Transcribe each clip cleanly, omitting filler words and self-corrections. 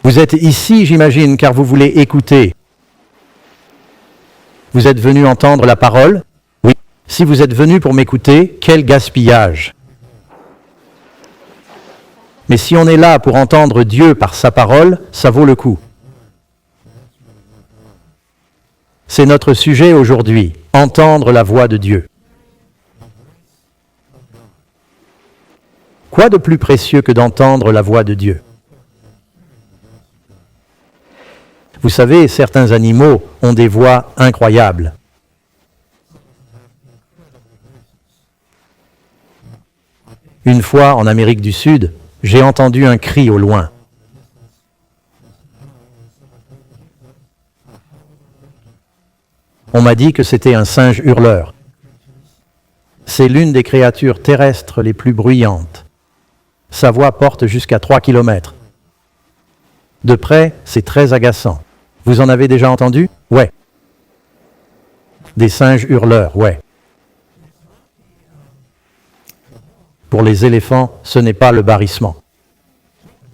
Vous êtes ici, j'imagine, car vous voulez écouter. Vous êtes venu entendre la parole? Oui. Si vous êtes venu pour m'écouter, quel gaspillage! Mais si on est là pour entendre Dieu par sa parole, ça vaut le coup. C'est notre sujet aujourd'hui, entendre la voix de Dieu. Quoi de plus précieux que d'entendre la voix de Dieu? Vous savez, certains animaux ont des voix incroyables. Une fois, en Amérique du Sud, j'ai entendu un cri au loin. On m'a dit que c'était un singe hurleur. C'est l'une des créatures terrestres les plus bruyantes. Sa voix porte jusqu'à 3 km. De près, c'est très agaçant. Vous en avez déjà entendu? Ouais. Des singes hurleurs, ouais. Pour les éléphants, ce n'est pas le barrissement.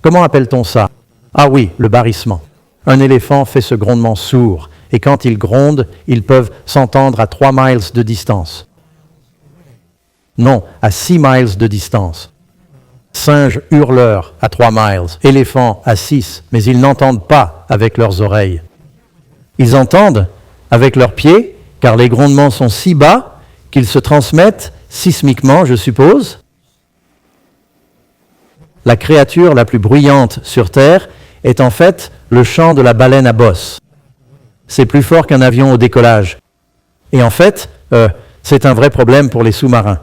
Comment appelle-t-on ça? Ah oui, le barrissement. Un éléphant fait ce grondement sourd, et quand il gronde, ils peuvent s'entendre à 3 miles de distance. Non, à 6 miles de distance. Singe hurleur à 3 miles, éléphant à 6, mais ils n'entendent pas avec leurs oreilles. Ils entendent avec leurs pieds, car les grondements sont si bas qu'ils se transmettent sismiquement, je suppose. La créature la plus bruyante sur Terre est en fait le chant de la baleine à bosse. C'est plus fort qu'un avion au décollage. Et en fait, c'est un vrai problème pour les sous-marins.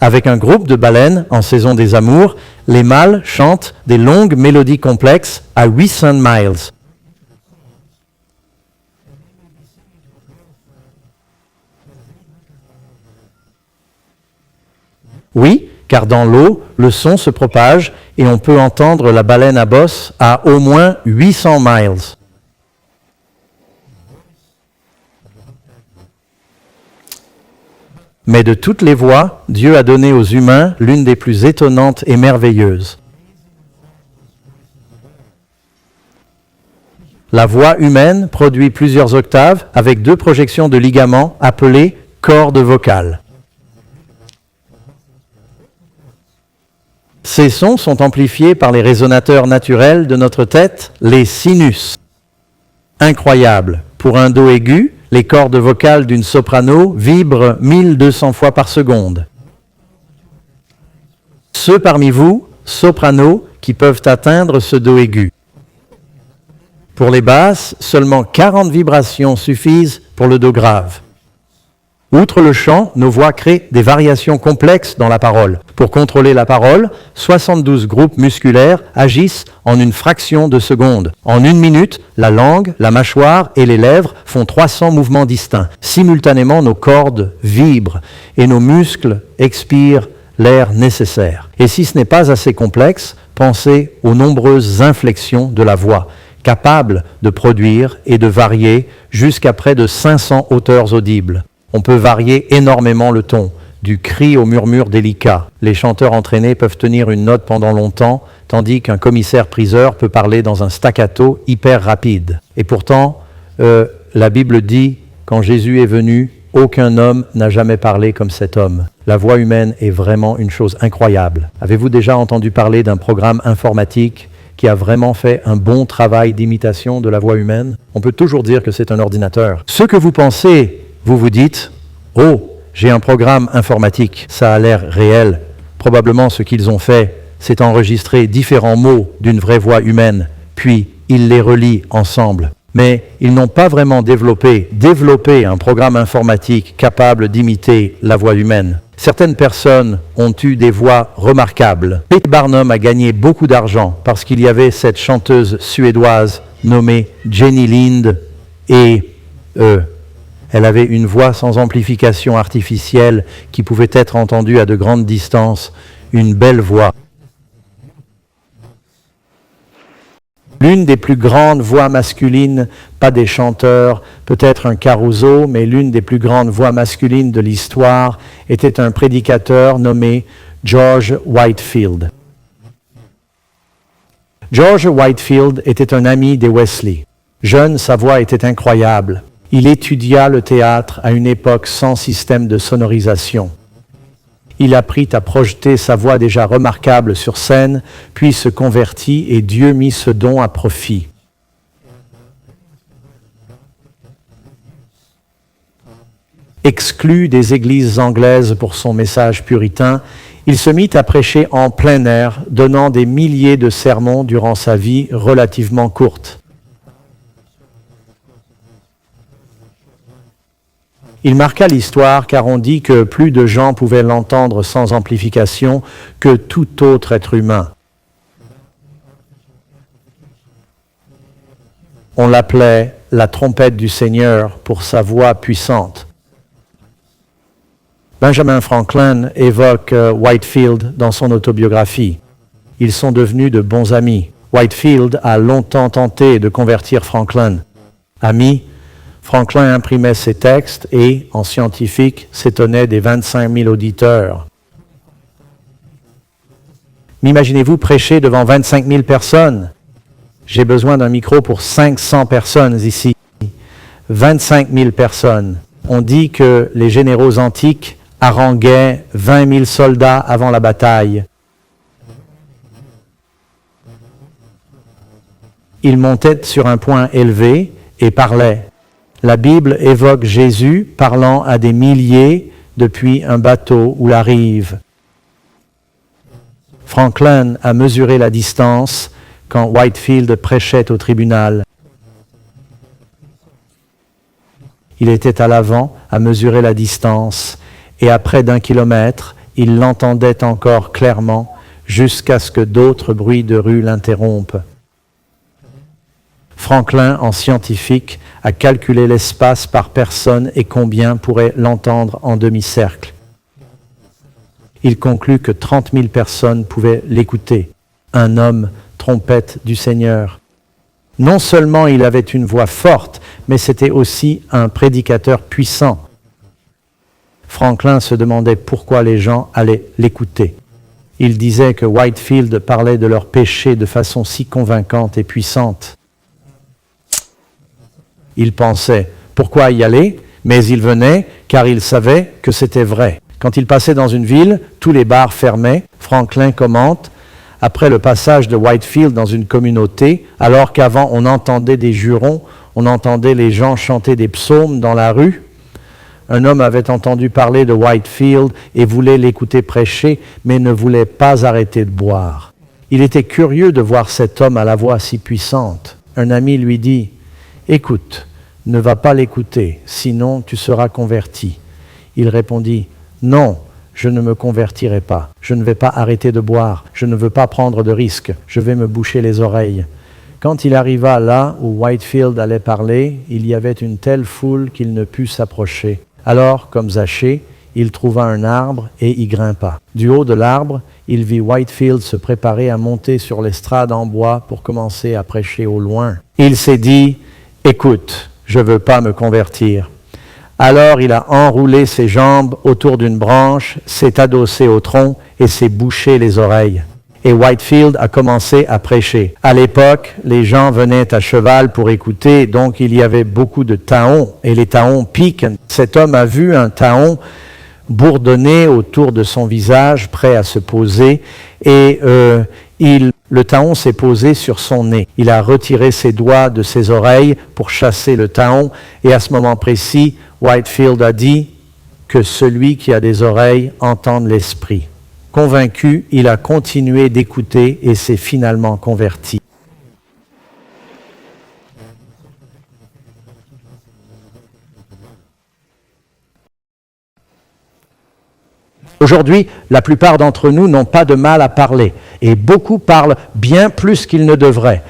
Avec un groupe de baleines en saison des amours, les mâles chantent des longues mélodies complexes à 800 miles. Oui, car dans l'eau, le son se propage et on peut entendre la baleine à bosse à au moins 800 miles. Mais de toutes les voix, Dieu a donné aux humains l'une des plus étonnantes et merveilleuses. La voix humaine produit plusieurs octaves avec 2 projections de ligaments appelées cordes vocales. Ces sons sont amplifiés par les résonateurs naturels de notre tête, les sinus. Incroyable! Pour un do aigu, les cordes vocales d'une soprano vibrent 1200 fois par seconde. Ceux parmi vous, sopranos, qui peuvent atteindre ce do aigu. Pour les basses, seulement 40 vibrations suffisent pour le do grave. Outre le chant, nos voix créent des variations complexes dans la parole. Pour contrôler la parole, 72 groupes musculaires agissent en une fraction de seconde. En 1 minute, la langue, la mâchoire et les lèvres font 300 mouvements distincts. Simultanément, nos cordes vibrent et nos muscles expirent l'air nécessaire. Et si ce n'est pas assez complexe, pensez aux nombreuses inflexions de la voix, capables de produire et de varier jusqu'à près de 500 hauteurs audibles. On peut varier énormément le ton, du cri au murmure délicat. Les chanteurs entraînés peuvent tenir une note pendant longtemps, tandis qu'un commissaire-priseur peut parler dans un staccato hyper rapide. Et pourtant, la Bible dit, quand Jésus est venu, aucun homme n'a jamais parlé comme cet homme. La voix humaine est vraiment une chose incroyable. Avez-vous déjà entendu parler d'un programme informatique qui a vraiment fait un bon travail d'imitation de la voix humaine? On peut toujours dire que c'est un ordinateur. Ce que vous pensez, vous vous dites, « Oh, j'ai un programme informatique, ça a l'air réel. » Probablement ce qu'ils ont fait, c'est enregistrer différents mots d'une vraie voix humaine, puis ils les relient ensemble. Mais ils n'ont pas vraiment développé un programme informatique capable d'imiter la voix humaine. Certaines personnes ont eu des voix remarquables. P.T. Barnum a gagné beaucoup d'argent parce qu'il y avait cette chanteuse suédoise nommée Jenny Lind et elle avait une voix sans amplification artificielle qui pouvait être entendue à de grandes distances, une belle voix. L'une des plus grandes voix masculines, pas des chanteurs, peut-être un Caruso, mais l'une des plus grandes voix masculines de l'histoire était un prédicateur nommé George Whitefield. George Whitefield était un ami des Wesley. Jeune, sa voix était incroyable. Il étudia le théâtre à une époque sans système de sonorisation. Il apprit à projeter sa voix déjà remarquable sur scène, puis se convertit et Dieu mit ce don à profit. Exclu des églises anglaises pour son message puritain, il se mit à prêcher en plein air, donnant des milliers de sermons durant sa vie relativement courte. Il marqua l'histoire car on dit que plus de gens pouvaient l'entendre sans amplification que tout autre être humain. On l'appelait la trompette du Seigneur pour sa voix puissante. Benjamin Franklin évoque Whitefield dans son autobiographie. Ils sont devenus de bons amis. Whitefield a longtemps tenté de convertir Franklin. Ami, Franklin imprimait ses textes et, en scientifique, s'étonnait des 25 000 auditeurs. M'imaginez-vous prêcher devant 25 000 personnes? J'ai besoin d'un micro pour 500 personnes ici. 25 000 personnes. On dit que les généraux antiques haranguaient 20 000 soldats avant la bataille. Il montait sur un point élevé et parlait. La Bible évoque Jésus parlant à des milliers depuis un bateau ou la rive. Franklin a mesuré la distance quand Whitefield prêchait au tribunal. Il était à l'avant à mesurer la distance et à près d'1 kilomètre, il l'entendait encore clairement jusqu'à ce que d'autres bruits de rue l'interrompent. Franklin, en scientifique, a calculé l'espace par personne et combien pourrait l'entendre en demi-cercle. Il conclut que 30 000 personnes pouvaient l'écouter. Un homme, trompette du Seigneur. Non seulement il avait une voix forte, mais c'était aussi un prédicateur puissant. Franklin se demandait pourquoi les gens allaient l'écouter. Il disait que Whitefield parlait de leurs péchés de façon si convaincante et puissante. Il pensait, pourquoi y aller? Mais il venait car il savait que c'était vrai. Quand il passait dans une ville, tous les bars fermaient. Franklin commente, après le passage de Whitefield dans une communauté, alors qu'avant on entendait des jurons, on entendait les gens chanter des psaumes dans la rue. Un homme avait entendu parler de Whitefield et voulait l'écouter prêcher, mais ne voulait pas arrêter de boire. Il était curieux de voir cet homme à la voix si puissante. Un ami lui dit, « Écoute, ne va pas l'écouter, sinon tu seras converti. » Il répondit, « Non, je ne me convertirai pas. Je ne vais pas arrêter de boire. Je ne veux pas prendre de risques. Je vais me boucher les oreilles. » Quand il arriva là où Whitefield allait parler, il y avait une telle foule qu'il ne put s'approcher. Alors, comme Zachée, il trouva un arbre et y grimpa. Du haut de l'arbre, il vit Whitefield se préparer à monter sur l'estrade en bois pour commencer à prêcher au loin. Il s'est dit, « Écoute, je ne veux pas me convertir. » Alors il a enroulé ses jambes autour d'une branche, s'est adossé au tronc et s'est bouché les oreilles. Et Whitefield a commencé à prêcher. À l'époque, les gens venaient à cheval pour écouter, donc il y avait beaucoup de taons, et les taons piquent. Cet homme a vu un taon bourdonner autour de son visage, prêt à se poser, et le taon s'est posé sur son nez. Il a retiré ses doigts de ses oreilles pour chasser le taon, et à ce moment précis, Whitefield a dit que celui qui a des oreilles entende l'Esprit. Convaincu, il a continué d'écouter et s'est finalement converti. Aujourd'hui, la plupart d'entre nous n'ont pas de mal à parler, et beaucoup parlent bien plus qu'ils ne devraient.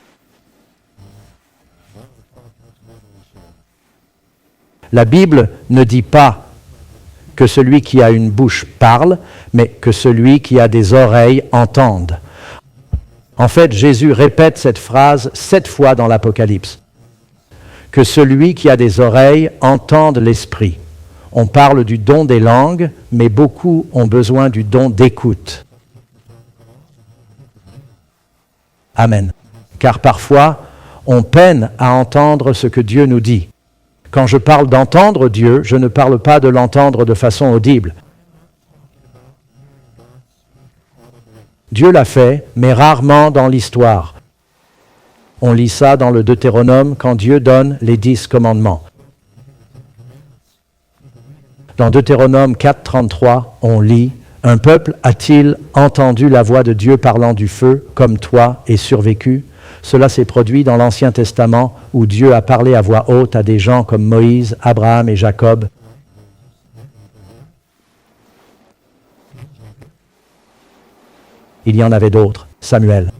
La Bible ne dit pas que celui qui a une bouche parle, mais que celui qui a des oreilles entende. En fait, Jésus répète cette phrase 7 fois dans l'Apocalypse. Que celui qui a des oreilles entende l'Esprit. On parle du don des langues, mais beaucoup ont besoin du don d'écoute. Amen. car parfois, on peine à entendre ce que Dieu nous dit. Quand je parle d'entendre Dieu, je ne parle pas de l'entendre de façon audible. Dieu l'a fait, mais rarement dans l'histoire. On lit ça dans le Deutéronome quand Dieu donne les 10 commandements. Dans Deutéronome 4.33, on lit « Un peuple a-t-il entendu la voix de Dieu parlant du feu, comme toi, et survécu ?» Cela s'est produit dans l'Ancien Testament où Dieu a parlé à voix haute à des gens comme Moïse, Abraham et Jacob. Il y en avait d'autres, Samuel.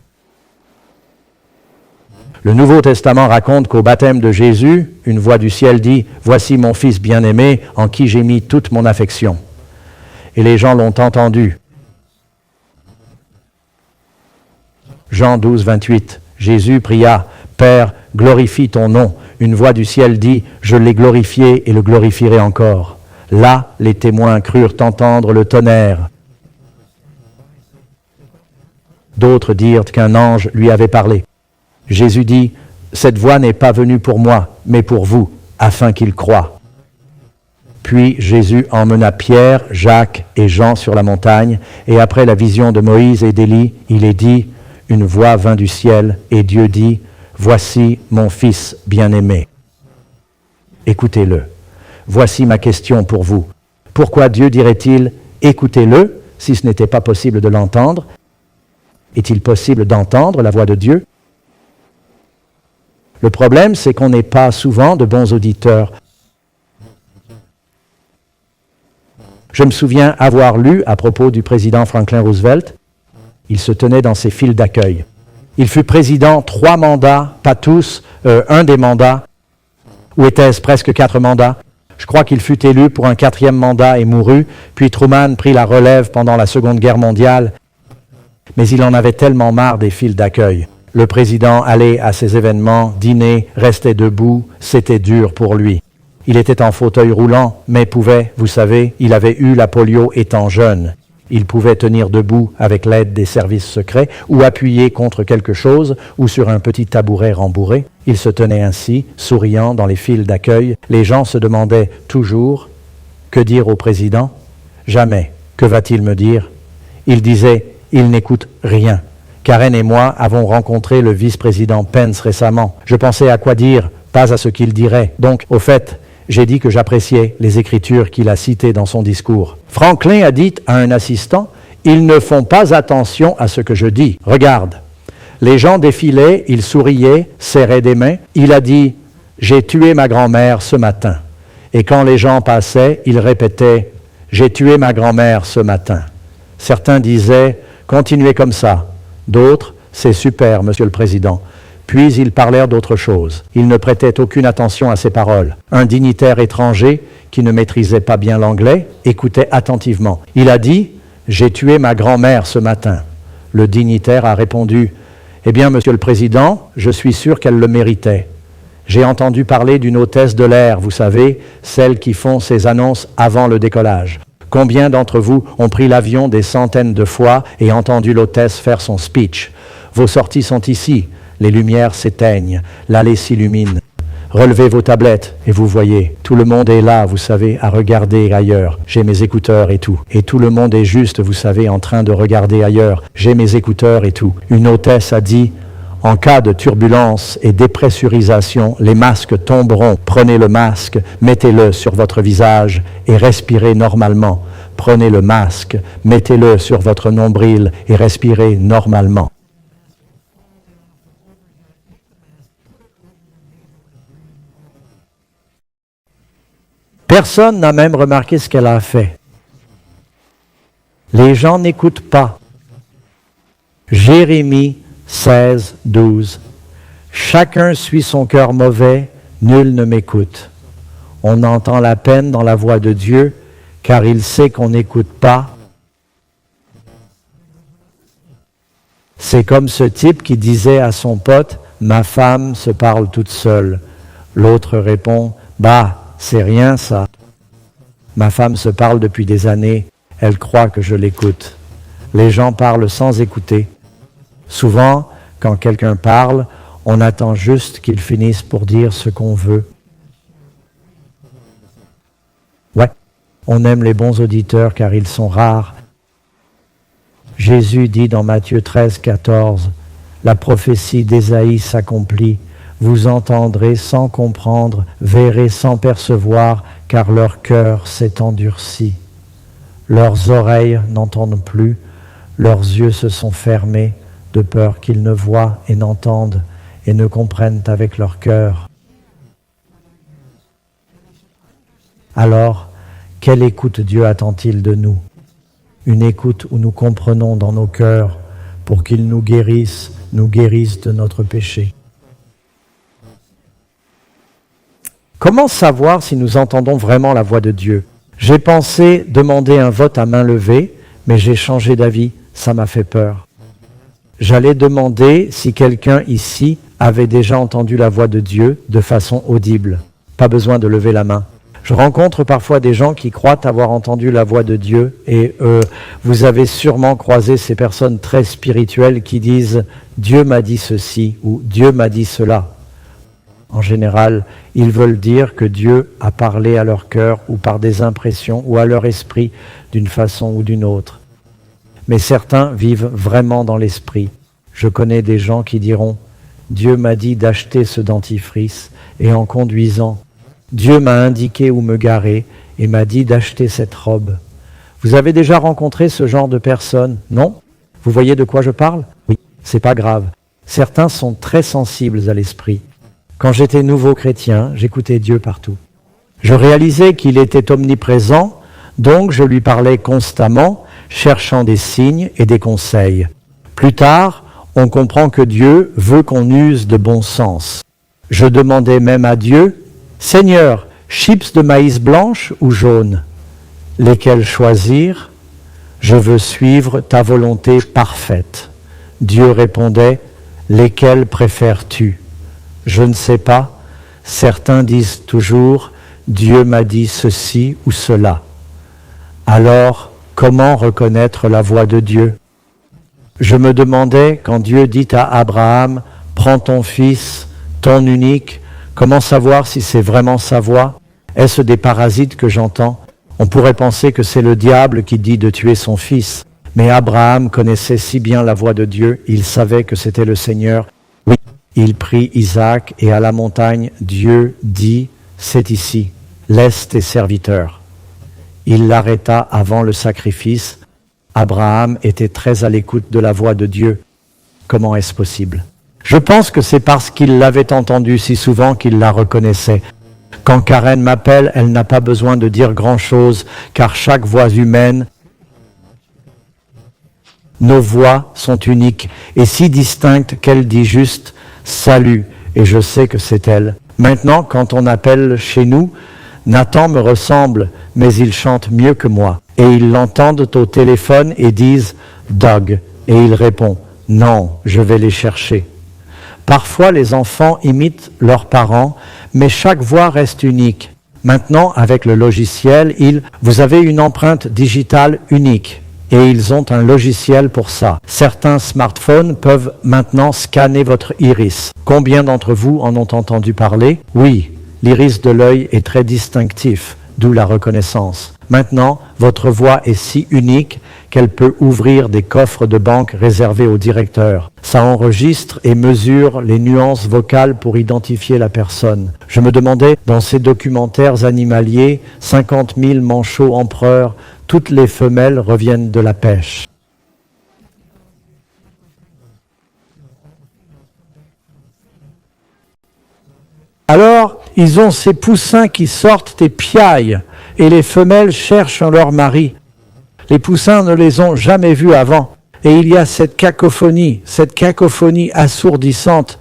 Le Nouveau Testament raconte qu'au baptême de Jésus, une voix du ciel dit « Voici mon Fils bien-aimé, en qui j'ai mis toute mon affection. » Et les gens l'ont entendu. Jean 12, 28. Jésus pria « Père, glorifie ton nom. » Une voix du ciel dit « Je l'ai glorifié et le glorifierai encore. » Là, les témoins crurent entendre le tonnerre. D'autres dirent qu'un ange lui avait parlé. Jésus dit « Cette voix n'est pas venue pour moi, mais pour vous, afin qu'ils croient. » Puis Jésus emmena Pierre, Jacques et Jean sur la montagne, et après la vision de Moïse et d'Élie, il est dit « Une voix vint du ciel, et Dieu dit « Voici mon Fils bien-aimé. » Écoutez-le. Voici ma question pour vous. Pourquoi Dieu dirait-il « Écoutez-le » si ce n'était pas possible de l'entendre? Est-il possible d'entendre la voix de Dieu? Le problème, c'est qu'on n'est pas souvent de bons auditeurs. Je me souviens avoir lu à propos du président Franklin Roosevelt, il se tenait dans ses files d'accueil. Il fut président 3 mandats, pas tous, un des mandats, ou était-ce presque 4 mandats? Je crois qu'il fut élu pour un 4e mandat et mourut, puis Truman prit la relève pendant la Seconde Guerre mondiale, mais il en avait tellement marre des files d'accueil. Le président allait à ces événements, dîner, restait debout, c'était dur pour lui. Il était en fauteuil roulant, mais pouvait, vous savez, il avait eu la polio étant jeune. Il pouvait tenir debout avec l'aide des services secrets ou appuyer contre quelque chose ou sur un petit tabouret rembourré. Il se tenait ainsi, souriant dans les files d'accueil. Les gens se demandaient toujours « Que dire au président ?» Jamais « Que va-t-il me dire ?» Il disait « Il n'écoute rien. » Karen et moi avons rencontré le vice-président Pence récemment. Je pensais à quoi dire, pas à ce qu'il dirait. Donc, au fait, j'ai dit que j'appréciais les écritures qu'il a citées dans son discours. Franklin a dit à un assistant, « Ils ne font pas attention à ce que je dis. Regarde. » Les gens défilaient, ils souriaient, serraient des mains. Il a dit, « J'ai tué ma grand-mère ce matin. » Et quand les gens passaient, ils répétaient, « J'ai tué ma grand-mère ce matin. » Certains disaient, « Continuez comme ça. » D'autres, « C'est super, Monsieur le Président. » Puis ils parlèrent d'autre chose. Ils ne prêtaient aucune attention à ses paroles. Un dignitaire étranger, qui ne maîtrisait pas bien l'anglais, écoutait attentivement. Il a dit « J'ai tué ma grand-mère ce matin. » Le dignitaire a répondu « Eh bien, Monsieur le Président, je suis sûr qu'elle le méritait. J'ai entendu parler d'une hôtesse de l'air, vous savez, celles qui font ces annonces avant le décollage. Combien d'entre vous ont pris l'avion des centaines de fois et entendu l'hôtesse faire son speech? Vos sorties sont ici. Les lumières s'éteignent, l'allée s'illumine. Relevez vos tablettes et vous voyez, tout le monde est là, vous savez, à regarder ailleurs. J'ai mes écouteurs et tout. Et tout le monde est juste, vous savez, en train de regarder ailleurs. J'ai mes écouteurs et tout. Une hôtesse a dit, en cas de turbulence et dépressurisation, les masques tomberont. Prenez le masque, mettez-le sur votre visage et respirez normalement. Prenez le masque, mettez-le sur votre nombril et respirez normalement. Personne n'a même remarqué ce qu'elle a fait. Les gens n'écoutent pas. Jérémie 16, 12. Chacun suit son cœur mauvais, nul ne m'écoute. On entend la peine dans la voix de Dieu, car il sait qu'on n'écoute pas. C'est comme ce type qui disait à son pote, « Ma femme se parle toute seule. » L'autre répond, « Bah, c'est rien ça. Ma femme se parle depuis des années, elle croit que je l'écoute. » Les gens parlent sans écouter. Souvent, Quand quelqu'un parle, on attend juste qu'il finisse pour dire ce qu'on veut. Ouais, on aime les bons auditeurs car ils sont rares. Jésus dit dans Matthieu 13, 14, « La prophétie d'Ésaïe s'accomplit. Vous entendrez sans comprendre, verrez sans percevoir, car leur cœur s'est endurci. Leurs oreilles n'entendent plus, leurs yeux se sont fermés, de peur qu'ils ne voient et n'entendent et ne comprennent avec leur cœur. » Alors, quelle écoute Dieu attend-il de nous? Une écoute où nous comprenons dans nos cœurs pour qu'il nous guérisse de notre péché. Comment savoir si nous entendons vraiment la voix de Dieu? J'ai pensé demander un vote à main levée, mais j'ai changé d'avis, ça m'a fait peur. J'allais demander si quelqu'un ici avait déjà entendu la voix de Dieu de façon audible. Pas besoin de lever la main. Je rencontre parfois des gens qui croient avoir entendu la voix de Dieu et vous avez sûrement croisé ces personnes très spirituelles qui disent « Dieu m'a dit ceci » ou « Dieu m'a dit cela ». En général, ils veulent dire que Dieu a parlé à leur cœur ou par des impressions ou à leur esprit d'une façon ou d'une autre. Mais certains vivent vraiment dans l'esprit. Je connais des gens qui diront « Dieu m'a dit d'acheter ce dentifrice et en conduisant, Dieu m'a indiqué où me garer et m'a dit d'acheter cette robe. » Vous avez déjà rencontré ce genre de personnes, non? Vous voyez de quoi je parle? Oui, c'est pas grave. Certains sont très sensibles à l'esprit. Quand j'étais nouveau chrétien, j'écoutais Dieu partout. Je réalisais qu'il était omniprésent, donc je lui parlais constamment, cherchant des signes et des conseils. Plus tard, on comprend que Dieu veut qu'on use de bon sens. Je demandais même à Dieu, « Seigneur, chips de maïs blanche ou jaune? Lesquels choisir? Je veux suivre ta volonté parfaite. » Dieu répondait, « Lesquels préfères-tu? Je ne sais pas. Certains disent toujours, Dieu m'a dit ceci ou cela. » Alors, comment reconnaître la voix de Dieu? Je me demandais, quand Dieu dit à Abraham, « Prends ton fils, ton unique », comment savoir si c'est vraiment sa voix? Est-ce des parasites que j'entends? On pourrait penser que c'est le diable qui dit de tuer son fils. Mais Abraham connaissait si bien la voix de Dieu, il savait que c'était le Seigneur. Oui, il prit Isaac et à la montagne, Dieu dit, « C'est ici, laisse tes serviteurs. » Il l'arrêta avant le sacrifice. Abraham était très à l'écoute de la voix de Dieu. Comment est-ce possible? Je pense que c'est parce qu'il l'avait entendue si souvent qu'il la reconnaissait. Quand Karen m'appelle, elle n'a pas besoin de dire grand-chose, car chaque voix humaine, nos voix sont uniques et si distinctes qu'elle dit juste « Salut » et je sais que c'est elle. Maintenant, quand on appelle chez nous, Nathan me ressemble, mais il chante mieux que moi. Et ils l'entendent au téléphone et disent « Doug » et il répond « Non, je vais les chercher ». Parfois, les enfants imitent leurs parents, mais chaque voix reste unique. Maintenant, avec le logiciel, vous avez une empreinte digitale unique et ils ont un logiciel pour ça. Certains smartphones peuvent maintenant scanner votre iris. Combien d'entre vous en ont entendu parler? Oui, l'iris de l'œil est très distinctif, d'où la reconnaissance. Maintenant, votre voix est si unique qu'elle peut ouvrir des coffres de banque réservés aux directeurs. Ça enregistre et mesure les nuances vocales pour identifier la personne. Je me demandais, dans ces documentaires animaliers, 50 000 manchots empereurs, toutes les femelles reviennent de la pêche. Alors, ils ont ces poussins qui sortent et piaillent, et les femelles cherchent leur mari. Les poussins ne les ont jamais vus avant. Et il y a cette cacophonie assourdissante.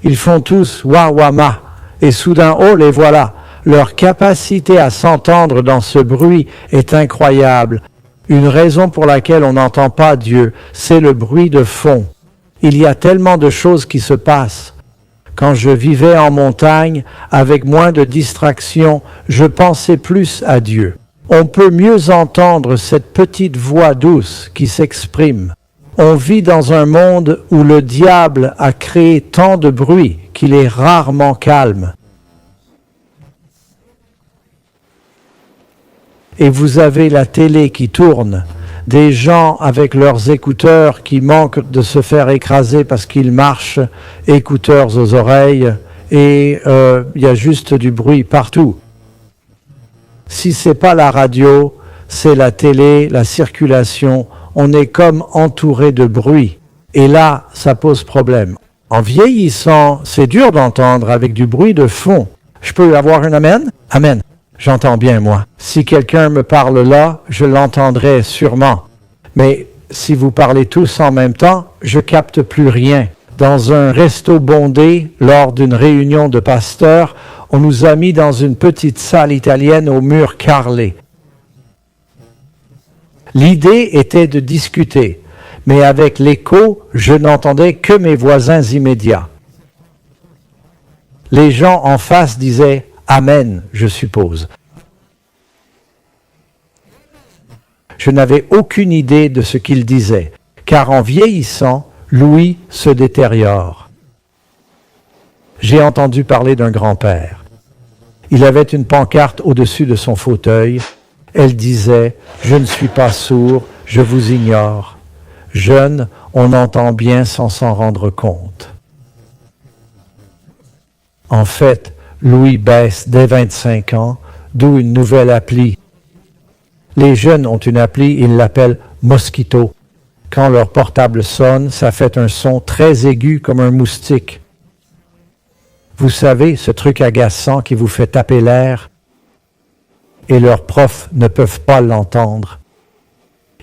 Ils font tous « wa wa ma » et soudain, oh, les voilà. Leur capacité à s'entendre dans ce bruit est incroyable. Une raison pour laquelle on n'entend pas Dieu, c'est le bruit de fond. Il y a tellement de choses qui se passent. Quand je vivais en montagne, avec moins de distractions, je pensais plus à Dieu. On peut mieux entendre cette petite voix douce qui s'exprime. On vit dans un monde où le diable a créé tant de bruit qu'il est rarement calme. Et vous avez la télé qui tourne, des gens avec leurs écouteurs qui manquent de se faire écraser parce qu'ils marchent, écouteurs aux oreilles, et il y a juste du bruit partout. Si ce n'est pas la radio, c'est la télé, la circulation, on est comme entouré de bruit. Et là, ça pose problème. En vieillissant, c'est dur d'entendre avec du bruit de fond. Je peux avoir un amen? Amen. J'entends bien, moi. Si quelqu'un me parle là, je l'entendrai sûrement. Mais si vous parlez tous en même temps, je capte plus rien. Dans un resto bondé, lors d'une réunion de pasteurs, on nous a mis dans une petite salle italienne aux murs carrelés. L'idée était de discuter, mais avec l'écho, je n'entendais que mes voisins immédiats. Les gens en face disaient « Amen », je suppose. Je n'avais aucune idée de ce qu'ils disaient, car en vieillissant, l'ouïe se détériore. J'ai entendu parler d'un grand-père. Il avait une pancarte au-dessus de son fauteuil. Elle disait « Je ne suis pas sourd, je vous ignore. Jeune, on entend bien sans s'en rendre compte. » En fait, l'ouïe baisse dès 25 ans, d'où une nouvelle appli. Les jeunes ont une appli, ils l'appellent « Mosquito ». Quand leur portable sonne, ça fait un son très aigu comme un moustique. Vous savez, ce truc agaçant qui vous fait taper l'air, et leurs profs ne peuvent pas l'entendre.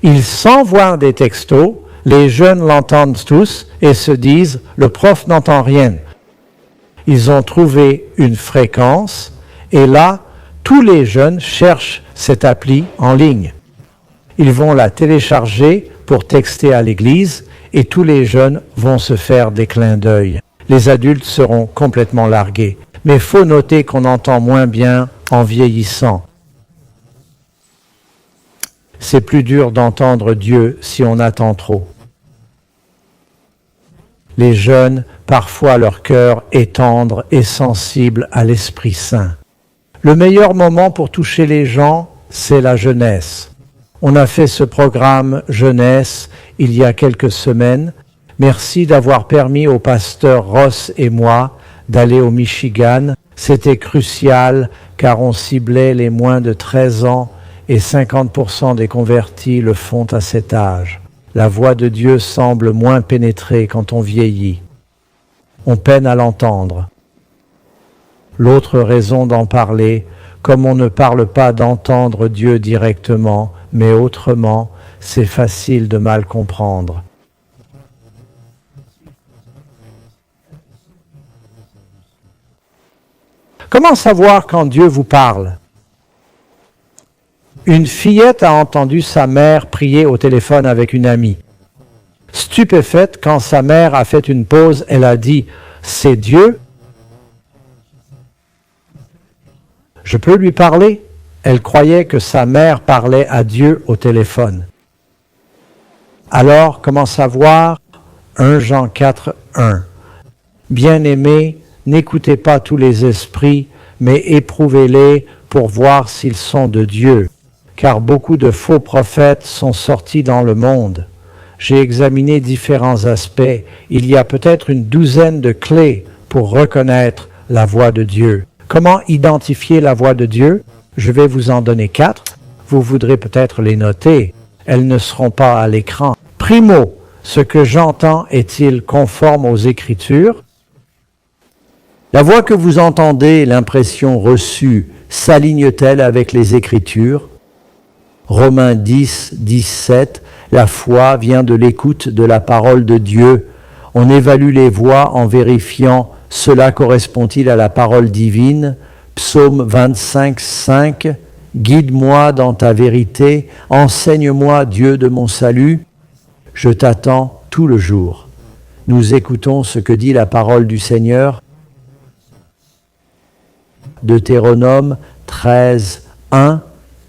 Ils s'envoient des textos, les jeunes l'entendent tous et se disent « le prof n'entend rien ». Ils ont trouvé une fréquence et là, tous les jeunes cherchent cette appli en ligne. Ils vont la télécharger pour texter à l'église et tous les jeunes vont se faire des clins d'œil. Les adultes seront complètement largués. Mais il faut noter qu'on entend moins bien en vieillissant. C'est plus dur d'entendre Dieu si on attend trop. Les jeunes, parfois leur cœur est tendre et sensible à l'Esprit Saint. Le meilleur moment pour toucher les gens, c'est la jeunesse. On a fait ce programme jeunesse il y a quelques semaines. Merci d'avoir permis au pasteur Ross et moi d'aller au Michigan. C'était crucial car on ciblait les moins de 13 ans et 50% des convertis le font à cet âge. La voix de Dieu semble moins pénétrée quand on vieillit. On peine à l'entendre. L'autre raison d'en parler, comme on ne parle pas d'entendre Dieu directement, mais autrement, c'est facile de mal comprendre. Comment savoir quand Dieu vous parle? Une fillette a entendu sa mère prier au téléphone avec une amie. Stupéfaite, quand sa mère a fait une pause, elle a dit « C'est Dieu ?» Je peux lui parler? Elle croyait que sa mère parlait à Dieu au téléphone. Alors, comment savoir? 1 Jean 4, 1. Bien-aimés, n'écoutez pas tous les esprits, mais éprouvez-les pour voir s'ils sont de Dieu, car beaucoup de faux prophètes sont sortis dans le monde. J'ai examiné différents aspects. Il y a peut-être une douzaine de clés pour reconnaître la voix de Dieu. Comment identifier la voix de Dieu? Je vais vous en donner 4. Vous voudrez peut-être les noter. Elles ne seront pas à l'écran. Primo, ce que j'entends est-il conforme aux Écritures? La voix que vous entendez, l'impression reçue, s'aligne-t-elle avec les Écritures? Romains 10, 17, la foi vient de l'écoute de la parole de Dieu. On évalue les voix en vérifiant cela correspond-il à la parole divine? Psaume 25, 5, guide-moi dans ta vérité, enseigne-moi Dieu de mon salut. Je t'attends tout le jour. Nous écoutons ce que dit la parole du Seigneur. Deutéronome 13, 1.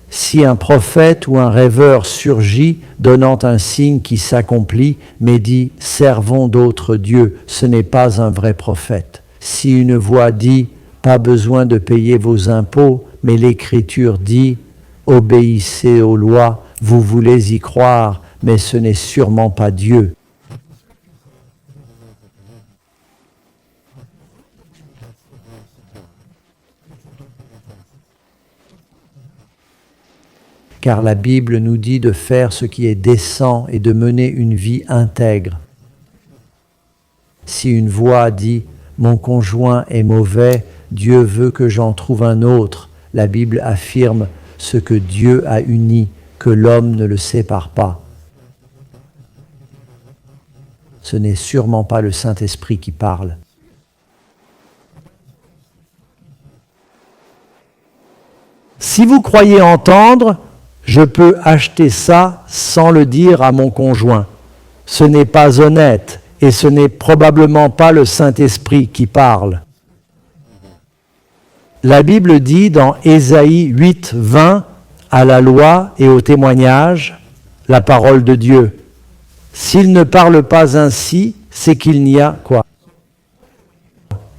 Si un prophète ou un rêveur surgit, donnant un signe qui s'accomplit, mais dit « servons d'autres dieux », ce n'est pas un vrai prophète. Si une voix dit « pas besoin de payer vos impôts », mais l'Écriture dit « obéissez aux lois », vous voulez y croire, mais ce n'est sûrement pas Dieu. Car la Bible nous dit de faire ce qui est décent et de mener une vie intègre. Si une voix dit « mon conjoint est mauvais, Dieu veut que j'en trouve un autre », la Bible affirme « ce que Dieu a uni, que l'homme ne le sépare pas ». Ce n'est sûrement pas le Saint-Esprit qui parle. Si vous croyez entendre, je peux acheter ça sans le dire à mon conjoint. Ce n'est pas honnête et ce n'est probablement pas le Saint-Esprit qui parle. La Bible dit dans Ésaïe 8, 20, à la loi et au témoignage, la parole de Dieu. S'ils ne parlent pas ainsi, c'est qu'il n'y a quoi?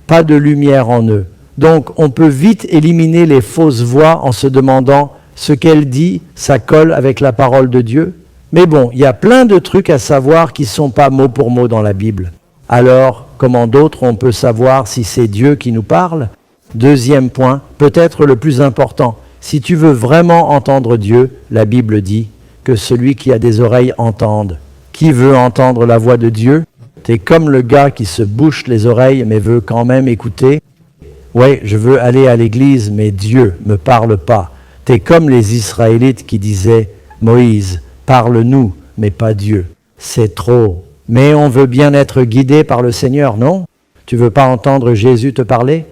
Pas de lumière en eux. Donc on peut vite éliminer les fausses voix en se demandant ce qu'elle dit, ça colle avec la parole de Dieu. Mais bon, il y a plein de trucs à savoir qui ne sont pas mot pour mot dans la Bible. Alors, comment d'autres on peut savoir si c'est Dieu qui nous parle? Deuxième point, peut-être le plus important. Si tu veux vraiment entendre Dieu, la Bible dit que celui qui a des oreilles entende. Qui veut entendre la voix de Dieu? T'es comme le gars qui se bouche les oreilles mais veut quand même écouter. Ouais, je veux aller à l'église, mais Dieu me parle pas. T'es comme les Israélites qui disaient « Moïse, parle-nous, mais pas Dieu. C'est trop. Mais on veut bien être guidé par le Seigneur, non? Tu veux pas entendre Jésus te parler?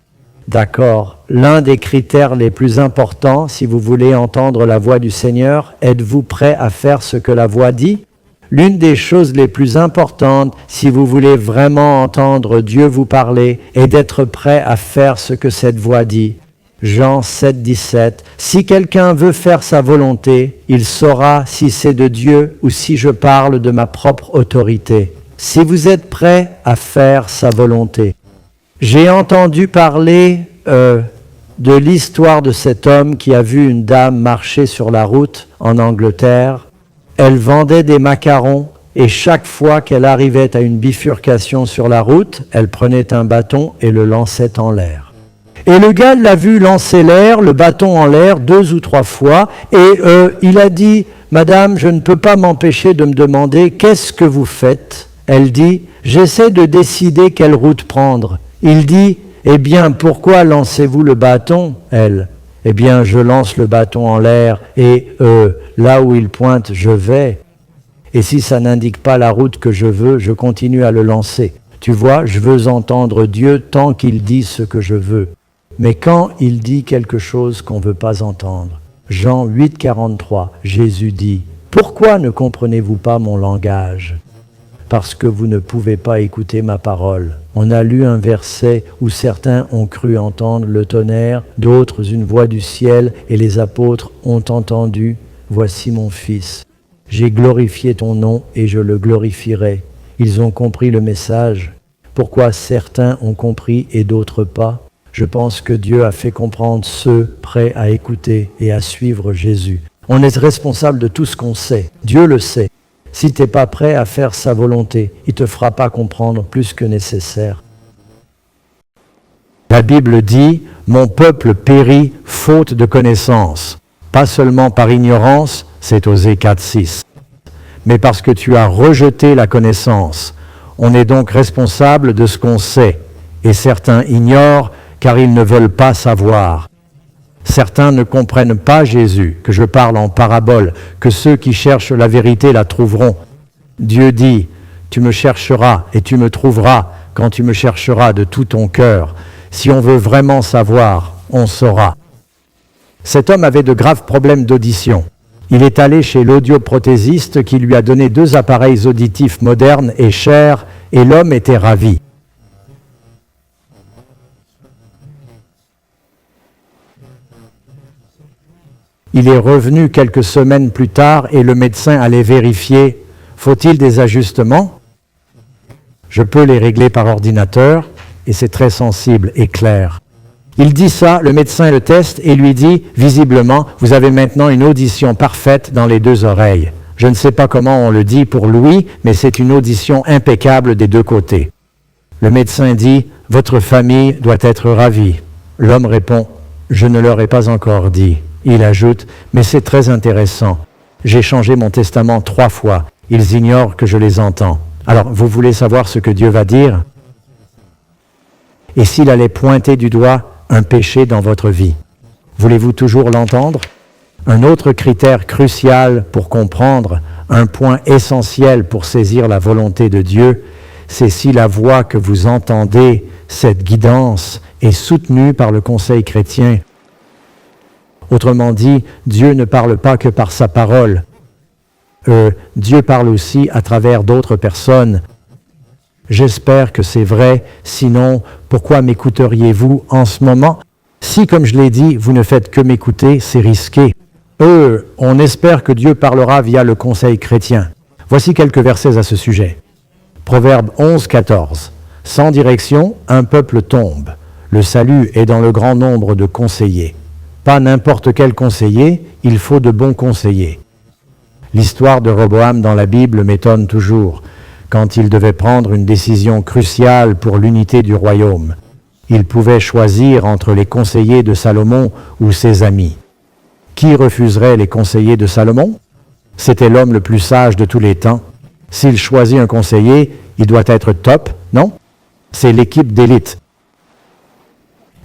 D'accord. L'un des critères les plus importants, si vous voulez entendre la voix du Seigneur, êtes-vous prêt à faire ce que la voix dit? L'une des choses les plus importantes, si vous voulez vraiment entendre Dieu vous parler, est d'être prêt à faire ce que cette voix dit. Jean 7, 17. Si quelqu'un veut faire sa volonté, il saura si c'est de Dieu ou si je parle de ma propre autorité. Si vous êtes prêt à faire sa volonté. J'ai entendu parler de l'histoire de cet homme qui a vu une dame marcher sur la route en Angleterre. Elle vendait des macarons et chaque fois qu'elle arrivait à une bifurcation sur la route, elle prenait un bâton et le lançait en l'air. Et le gars l'a vu lancer le bâton en l'air 2 ou 3 fois et il a dit « Madame, je ne peux pas m'empêcher de me demander qu'est-ce que vous faites ?» Elle dit « J'essaie de décider quelle route prendre. » Il dit « Eh bien, pourquoi lancez-vous le bâton ?» Elle « Eh bien, je lance le bâton en l'air et là où il pointe, je vais. Et si ça n'indique pas la route que je veux, je continue à le lancer. Tu vois, je veux entendre Dieu tant qu'il dit ce que je veux. Mais quand il dit quelque chose qu'on ne veut pas entendre, Jean 8, 43, Jésus dit « Pourquoi ne comprenez-vous pas mon langage ? Parce que vous ne pouvez pas écouter ma parole. » On a lu un verset où certains ont cru entendre le tonnerre, d'autres une voix du ciel, et les apôtres ont entendu « Voici mon Fils. J'ai glorifié ton nom et je le glorifierai. » Ils ont compris le message. Pourquoi certains ont compris et d'autres pas? Je pense que Dieu a fait comprendre ceux prêts à écouter et à suivre Jésus. On est responsable de tout ce qu'on sait. Dieu le sait. Si tu n'es pas prêt à faire sa volonté, il ne te fera pas comprendre plus que nécessaire. La Bible dit « Mon peuple périt faute de connaissance ». Pas seulement par ignorance, c'est Osée 4, 6, mais parce que tu as rejeté la connaissance. On est donc responsable de ce qu'on sait, et certains ignorent car ils ne veulent pas savoir. Certains ne comprennent pas Jésus, que je parle en parabole, que ceux qui cherchent la vérité la trouveront. Dieu dit, tu me chercheras et tu me trouveras quand tu me chercheras de tout ton cœur. Si on veut vraiment savoir, on saura. Cet homme avait de graves problèmes d'audition. Il est allé chez l'audioprothésiste qui lui a donné 2 appareils auditifs modernes et chers, et l'homme était ravi. Il est revenu quelques semaines plus tard et le médecin allait vérifier, faut-il des ajustements? Je peux les régler par ordinateur et c'est très sensible et clair. Il dit ça, le médecin le teste et lui dit, visiblement, vous avez maintenant une audition parfaite dans les deux oreilles. Je ne sais pas comment on le dit pour Louis, mais c'est une audition impeccable des deux côtés. Le médecin dit, votre famille doit être ravie. L'homme répond, je ne leur ai pas encore dit. Il ajoute, mais c'est très intéressant. J'ai changé mon testament 3 fois. Ils ignorent que je les entends. Alors, vous voulez savoir ce que Dieu va dire? Et s'il allait pointer du doigt un péché dans votre vie, voulez-vous toujours l'entendre? Un autre critère crucial pour comprendre, un point essentiel pour saisir la volonté de Dieu, c'est si la voix que vous entendez, cette guidance, est soutenue par le conseil chrétien. Autrement dit, Dieu ne parle pas que par sa parole. Dieu parle aussi à travers d'autres personnes. J'espère que c'est vrai, sinon, pourquoi m'écouteriez-vous en ce moment? Si, comme je l'ai dit, vous ne faites que m'écouter, c'est risqué. On espère que Dieu parlera via le conseil chrétien. Voici quelques versets à ce sujet. Proverbe 11, 14. Sans direction, un peuple tombe. Le salut est dans le grand nombre de conseillers. Pas n'importe quel conseiller, il faut de bons conseillers. L'histoire de Roboam dans la Bible m'étonne toujours. Quand il devait prendre une décision cruciale pour l'unité du royaume, il pouvait choisir entre les conseillers de Salomon ou ses amis. Qui refuserait les conseillers de Salomon? C'était l'homme le plus sage de tous les temps. S'il choisit un conseiller, il doit être top, non? C'est l'équipe d'élite.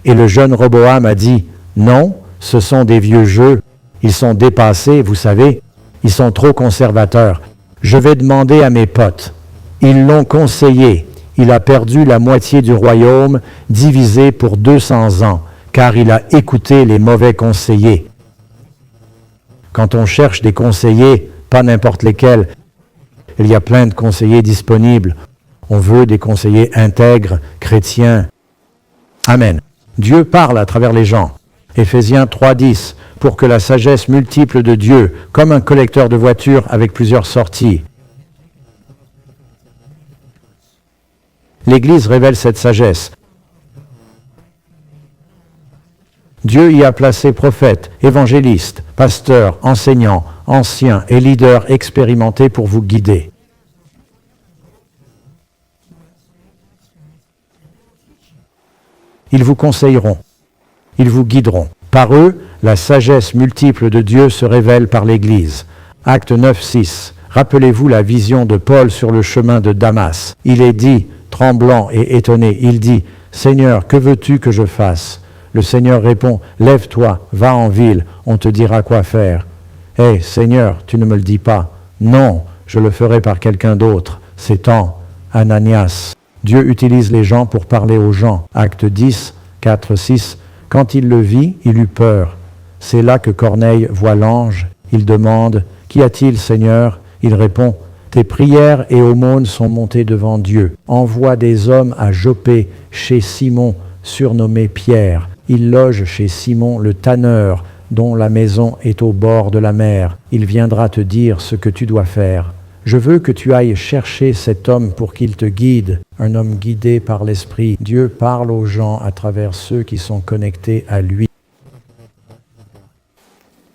Et le jeune Roboam a dit, non, ce sont des vieux jeux, ils sont dépassés, vous savez, ils sont trop conservateurs. Je vais demander à mes potes. Ils l'ont conseillé. Il a perdu la moitié du royaume, divisé pour 200 ans, car il a écouté les mauvais conseillers. Quand on cherche des conseillers, pas n'importe lesquels, il y a plein de conseillers disponibles. On veut des conseillers intègres, chrétiens. Amen. Dieu parle à travers les gens. Éphésiens 3.10, pour que la sagesse multiple de Dieu, comme un collecteur de voitures avec plusieurs sorties. L'Église révèle cette sagesse. Dieu y a placé prophètes, évangélistes, pasteurs, enseignants, anciens et leaders expérimentés pour vous guider. Ils vous conseilleront, ils vous guideront. Par eux, la sagesse multiple de Dieu se révèle par l'Église. Acte 9.6. Rappelez-vous la vision de Paul sur le chemin de Damas. Il est dit, tremblant et étonné, il dit, « Seigneur, que veux-tu que je fasse ?» Le Seigneur répond, « Lève-toi, va en ville, on te dira quoi faire. » « Hé, Seigneur, tu ne me le dis pas. »« Non, je le ferai par quelqu'un d'autre. » C'est temps. Ananias. Dieu utilise les gens pour parler aux gens. Acte 10, 4, 6. Quand il le vit, il eut peur. C'est là que Corneille voit l'ange. Il demande, « Qu'y a-t-il, Seigneur ?» Il répond, « Tes prières et aumônes sont montées devant Dieu. Envoie des hommes à Joppé, chez Simon, surnommé Pierre. Il loge chez Simon le tanneur, dont la maison est au bord de la mer. Il viendra te dire ce que tu dois faire. Je veux que tu ailles chercher cet homme pour qu'il te guide, un homme guidé par l'Esprit. Dieu parle aux gens à travers ceux qui sont connectés à lui.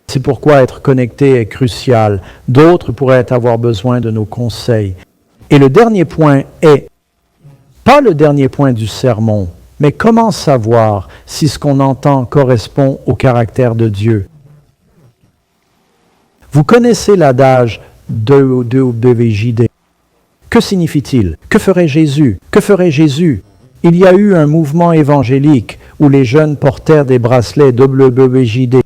C'est pourquoi être connecté est crucial. D'autres pourraient avoir besoin de nos conseils. Et le dernier point est, pas le dernier point du sermon, mais comment savoir si ce qu'on entend correspond au caractère de Dieu? Vous connaissez l'adage DOBJD. Que signifie-t-il? Que ferait Jésus? Que ferait Jésus? Il y a eu un mouvement évangélique où les jeunes portèrent des bracelets WBJD.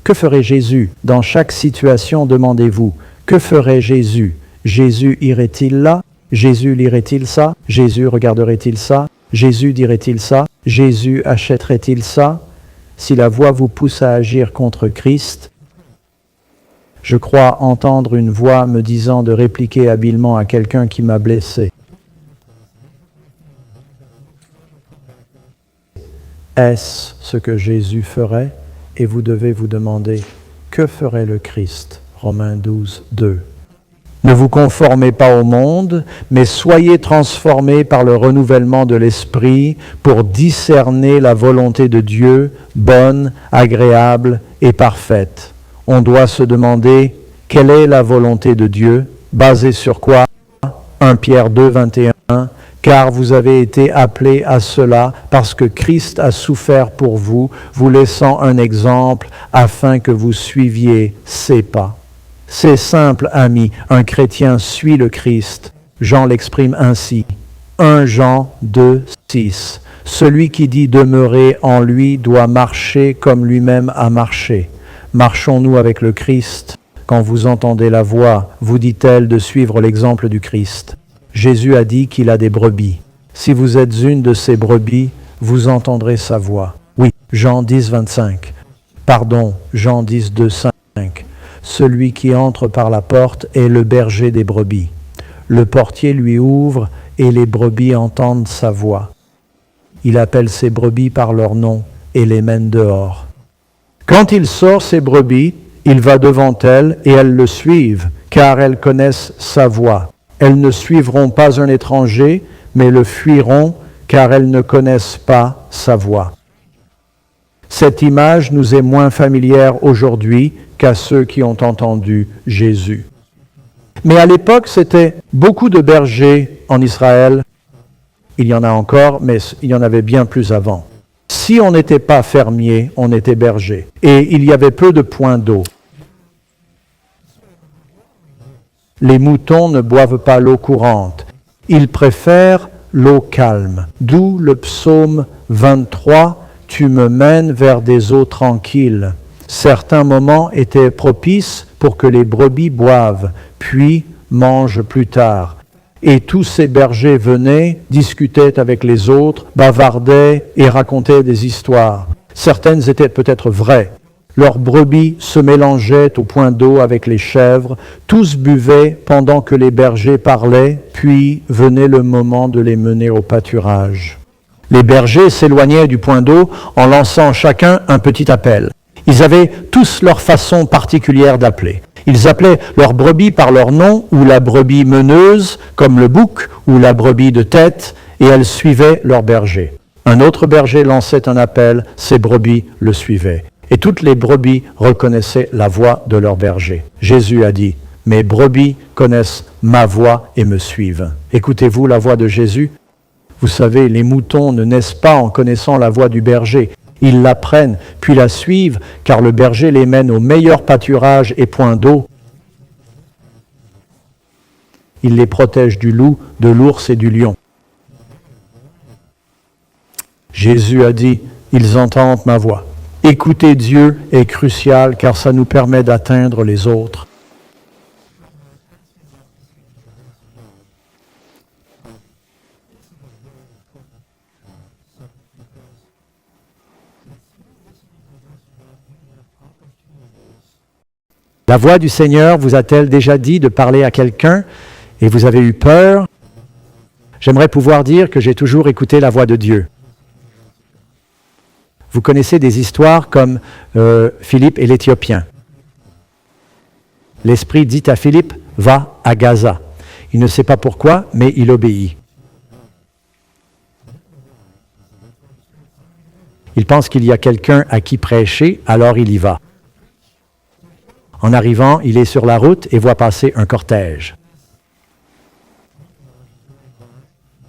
Que ferait Jésus? Dans chaque situation, demandez-vous, que ferait Jésus? Jésus irait-il là? Jésus lirait-il ça? Jésus regarderait-il ça? Jésus dirait-il ça? Jésus achèterait-il ça? Si la voix vous pousse à agir contre Christ, je crois entendre une voix me disant de répliquer habilement à quelqu'un qui m'a blessé. Est-ce ce que Jésus ferait? Et vous devez vous demander, que ferait le Christ? Romains 12, 2. Ne vous conformez pas au monde, mais soyez transformés par le renouvellement de l'esprit pour discerner la volonté de Dieu, bonne, agréable et parfaite. On doit se demander, quelle est la volonté de Dieu? Basée sur quoi? 1 Pierre 2, 21. Car vous avez été appelés à cela parce que Christ a souffert pour vous, vous laissant un exemple afin que vous suiviez ses pas. C'est simple, amis, un chrétien suit le Christ. Jean l'exprime ainsi. 1 Jean 2, 6. Celui qui dit demeurer en lui doit marcher comme lui-même a marché. Marchons-nous avec le Christ? Quand vous entendez la voix, vous dit-elle de suivre l'exemple du Christ. Jésus a dit qu'il a des brebis. Si vous êtes une de ces brebis, vous entendrez sa voix. Oui, Jean 10, 25. Pardon, Jean 10, 2, 5. Celui qui entre par la porte est le berger des brebis. Le portier lui ouvre et les brebis entendent sa voix. Il appelle ses brebis par leur nom et les mène dehors. Quand il sort ses brebis, il va devant elles et elles le suivent, car elles connaissent sa voix. Elles ne suivront pas un étranger, mais le fuiront, car elles ne connaissent pas sa voix. Cette image nous est moins familière aujourd'hui qu'à ceux qui ont entendu Jésus. Mais à l'époque, c'était beaucoup de bergers en Israël. Il y en a encore, mais il y en avait bien plus avant. Si on n'était pas fermier, on était berger. Et il y avait peu de points d'eau. Les moutons ne boivent pas l'eau courante. Ils préfèrent l'eau calme. D'où le psaume 23, « Tu me mènes vers des eaux tranquilles ». Certains moments étaient propices pour que les brebis boivent, puis mangent plus tard. Et tous ces bergers venaient, discutaient avec les autres, bavardaient et racontaient des histoires. Certaines étaient peut-être vraies. Leurs brebis se mélangeaient au point d'eau avec les chèvres. Tous buvaient pendant que les bergers parlaient, puis venait le moment de les mener au pâturage. Les bergers s'éloignaient du point d'eau en lançant chacun un petit appel. Ils avaient tous leur façon particulière d'appeler. Ils appelaient leurs brebis par leur nom, ou la brebis meneuse, comme le bouc, ou la brebis de tête, et elles suivaient leur berger. Un autre berger lançait un appel, ses brebis le suivaient. Et toutes les brebis reconnaissaient la voix de leur berger. Jésus a dit, « Mes brebis connaissent ma voix et me suivent. » Écoutez-vous la voix de Jésus? Vous savez, les moutons ne naissent pas en connaissant la voix du berger. Ils l'apprennent, puis la suivent, car le berger les mène au meilleur pâturage et point d'eau. Il les protège du loup, de l'ours et du lion. Jésus a dit, ils entendent ma voix. Écouter Dieu est crucial, car ça nous permet d'atteindre les autres. La voix du Seigneur vous a-t-elle déjà dit de parler à quelqu'un et vous avez eu peur? J'aimerais pouvoir dire que j'ai toujours écouté la voix de Dieu. Vous connaissez des histoires comme Philippe et l'Éthiopien. L'Esprit dit à Philippe, « Va à Gaza ». Il ne sait pas pourquoi, mais il obéit. Il pense qu'il y a quelqu'un à qui prêcher, alors il y va. En arrivant, il est sur la route et voit passer un cortège.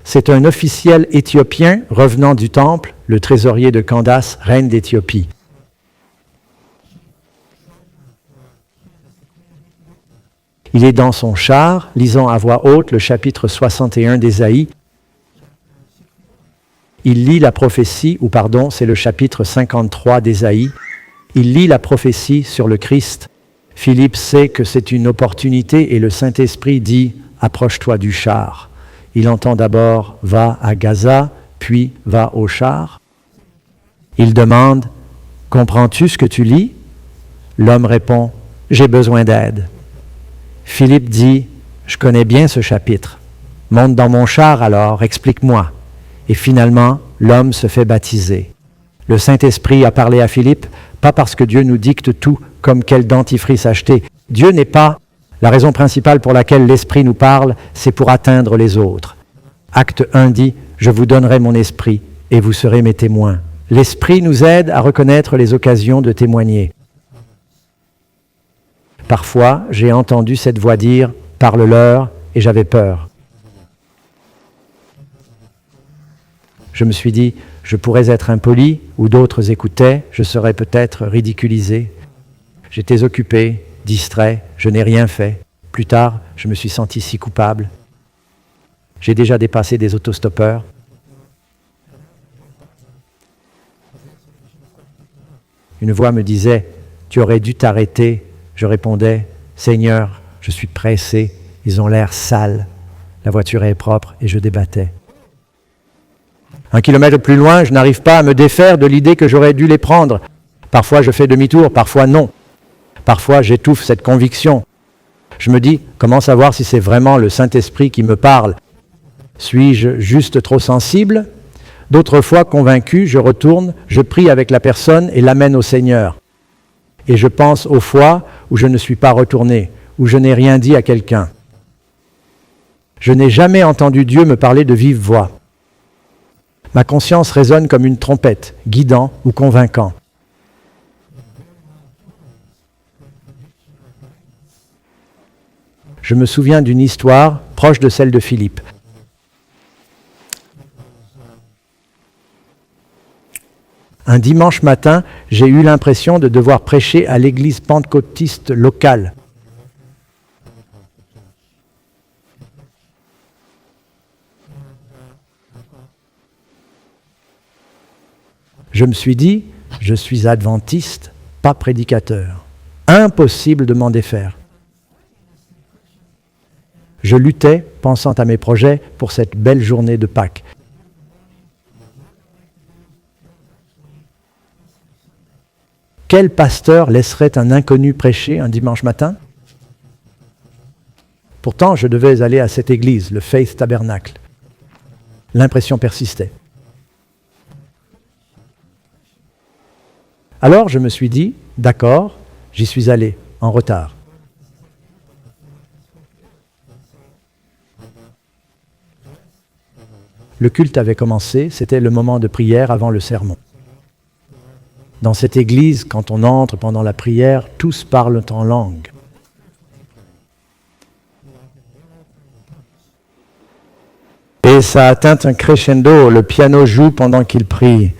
C'est un officiel éthiopien revenant du temple, le trésorier de Candace, reine d'Éthiopie. Il est dans son char, lisant à voix haute le chapitre 61 d'Ésaïe. Il lit la prophétie, c'est le chapitre 53 d'Ésaïe. Il lit la prophétie sur le Christ. Philippe sait que c'est une opportunité et le Saint-Esprit dit « Approche-toi du char ». Il entend d'abord « Va à Gaza », puis « Va au char ». Il demande « Comprends-tu ce que tu lis ?» L'homme répond « J'ai besoin d'aide ». Philippe dit « Je connais bien ce chapitre. Monte dans mon char alors, explique-moi ». Et finalement, l'homme se fait baptiser. Le Saint-Esprit a parlé à Philippe, pas parce que Dieu nous dicte tout, comme quel dentifrice acheter. Dieu n'est pas la raison principale pour laquelle l'Esprit nous parle, c'est pour atteindre les autres. Acte 1 dit « Je vous donnerai mon esprit et vous serez mes témoins ». L'Esprit nous aide à reconnaître les occasions de témoigner. Parfois, j'ai entendu cette voix dire « Parle-leur » et j'avais peur. Je me suis dit « Je pourrais être impoli » ou d'autres écoutaient, je serais peut-être ridiculisé. J'étais occupé, distrait, je n'ai rien fait. Plus tard, je me suis senti si coupable. J'ai déjà dépassé des autostoppeurs. Une voix me disait « Tu aurais dû t'arrêter ». Je répondais « Seigneur, je suis pressé, ils ont l'air sales. La voiture est propre et je débattais. 1 kilomètre plus loin, je n'arrive pas à me défaire de l'idée que j'aurais dû les prendre. Parfois je fais demi-tour, parfois non. Parfois j'étouffe cette conviction. Je me dis « Comment savoir si c'est vraiment le Saint-Esprit qui me parle ? Suis-je juste trop sensible ?» D'autres fois, convaincu, je retourne, je prie avec la personne et l'amène au Seigneur. Et je pense aux fois où je ne suis pas retourné, où je n'ai rien dit à quelqu'un. Je n'ai jamais entendu Dieu me parler de vive voix. Ma conscience résonne comme une trompette, guidant ou convaincant. Je me souviens d'une histoire proche de celle de Philippe. Un dimanche matin, j'ai eu l'impression de devoir prêcher à l'église pentecôtiste locale. Je me suis dit, je suis adventiste, pas prédicateur. Impossible de m'en défaire. Je luttais, pensant à mes projets, pour cette belle journée de Pâques. Quel pasteur laisserait un inconnu prêcher un dimanche matin ? Pourtant, je devais aller à cette église, le Faith Tabernacle. L'impression persistait. Alors, je me suis dit, d'accord, j'y suis allé, en retard. Le culte avait commencé, c'était le moment de prière avant le sermon. Dans cette église, quand on entre pendant la prière, tous parlent en langue. Et ça atteint un crescendo, le piano joue pendant qu'il prie.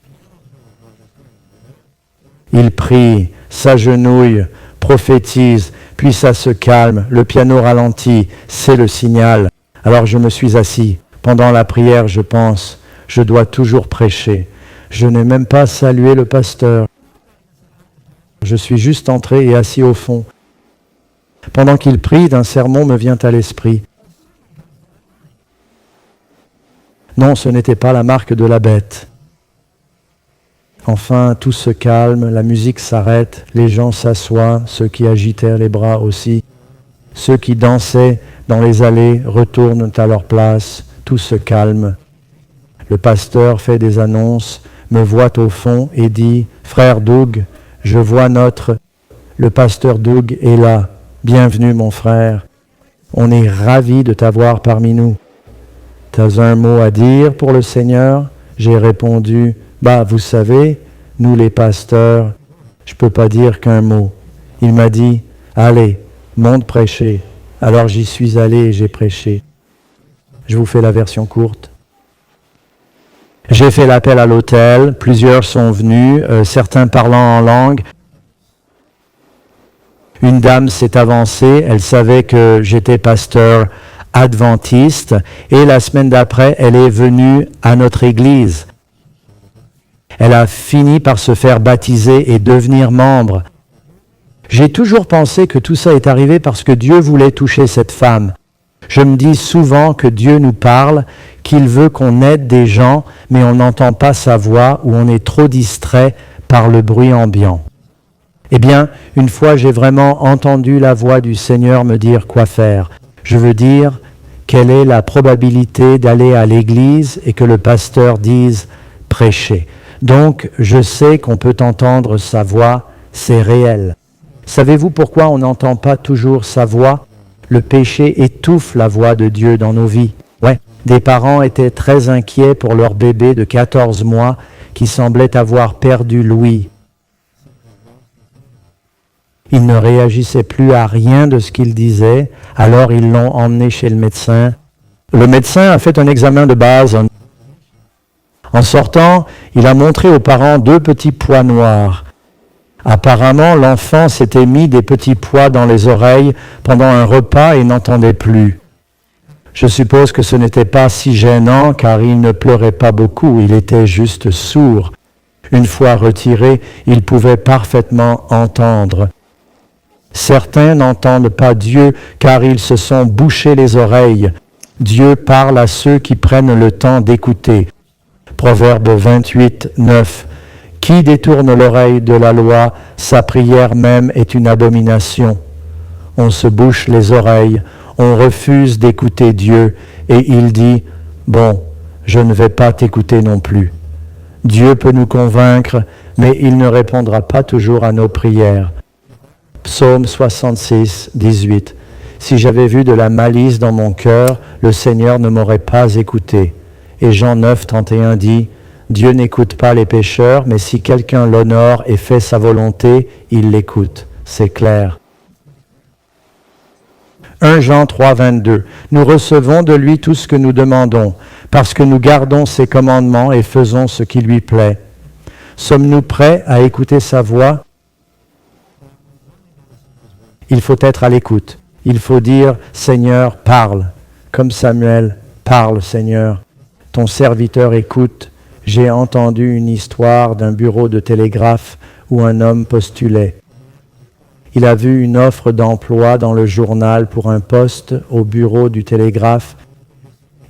Il prie, s'agenouille, prophétise, puis ça se calme, le piano ralentit, c'est le signal. Alors je me suis assis. Pendant la prière, je pense, je dois toujours prêcher. Je n'ai même pas salué le pasteur. Je suis juste entré et assis au fond. Pendant qu'il prie, un sermon me vient à l'esprit. Non, ce n'était pas la marque de la bête. Enfin, tout se calme, la musique s'arrête, les gens s'assoient, ceux qui agitaient les bras aussi. Ceux qui dansaient dans les allées retournent à leur place, tout se calme. Le pasteur fait des annonces, me voit au fond et dit « Frère Doug, je vois le pasteur Doug est là. Bienvenue mon frère. On est ravis de t'avoir parmi nous. T'as un mot à dire pour le Seigneur ?» J'ai répondu « Vous savez, nous les pasteurs, je ne peux pas dire qu'un mot. » Il m'a dit « Allez, monte prêcher. » Alors j'y suis allé et j'ai prêché. Je vous fais la version courte. J'ai fait l'appel à l'autel, plusieurs sont venus, certains parlant en langue. Une dame s'est avancée, elle savait que j'étais pasteur adventiste et la semaine d'après, elle est venue à notre église. Elle a fini par se faire baptiser et devenir membre. J'ai toujours pensé que tout ça est arrivé parce que Dieu voulait toucher cette femme. Je me dis souvent que Dieu nous parle, qu'il veut qu'on aide des gens, mais on n'entend pas sa voix ou on est trop distrait par le bruit ambiant. Eh bien, une fois j'ai vraiment entendu la voix du Seigneur me dire quoi faire. Je veux dire, quelle est la probabilité d'aller à l'église et que le pasteur dise « prêchez ». Donc, je sais qu'on peut entendre sa voix, c'est réel. Savez-vous pourquoi on n'entend pas toujours sa voix? Le péché étouffe la voix de Dieu dans nos vies. Ouais, des parents étaient très inquiets pour leur bébé de 14 mois qui semblait avoir perdu l'ouïe. Il ne réagissait plus à rien de ce qu'il disait, alors ils l'ont emmené chez le médecin. Le médecin a fait un examen de base. En sortant, il a montré aux parents 2 petits pois noirs. Apparemment, l'enfant s'était mis des petits pois dans les oreilles pendant un repas et n'entendait plus. Je suppose que ce n'était pas si gênant car il ne pleurait pas beaucoup, il était juste sourd. Une fois retiré, il pouvait parfaitement entendre. Certains n'entendent pas Dieu car ils se sont bouchés les oreilles. Dieu parle à ceux qui prennent le temps d'écouter. Proverbe 28, 9. Qui détourne l'oreille de la loi, sa prière même est une abomination. On se bouche les oreilles, on refuse d'écouter Dieu et il dit « Bon, je ne vais pas t'écouter non plus ». Dieu peut nous convaincre, mais il ne répondra pas toujours à nos prières. Psaume 66, 18. Si j'avais vu de la malice dans mon cœur, le Seigneur ne m'aurait pas écouté. Et Jean 9, 31 dit, Dieu n'écoute pas les pécheurs, mais si quelqu'un l'honore et fait sa volonté, il l'écoute. C'est clair. 1 Jean 3, 22. Nous recevons de lui tout ce que nous demandons, parce que nous gardons ses commandements et faisons ce qui lui plaît. Sommes-nous prêts à écouter sa voix? Il faut être à l'écoute. Il faut dire, Seigneur, parle. Comme Samuel, parle, Seigneur. Ton serviteur écoute. J'ai entendu une histoire d'un bureau de télégraphe où un homme postulait. Il a vu une offre d'emploi dans le journal pour un poste au bureau du télégraphe.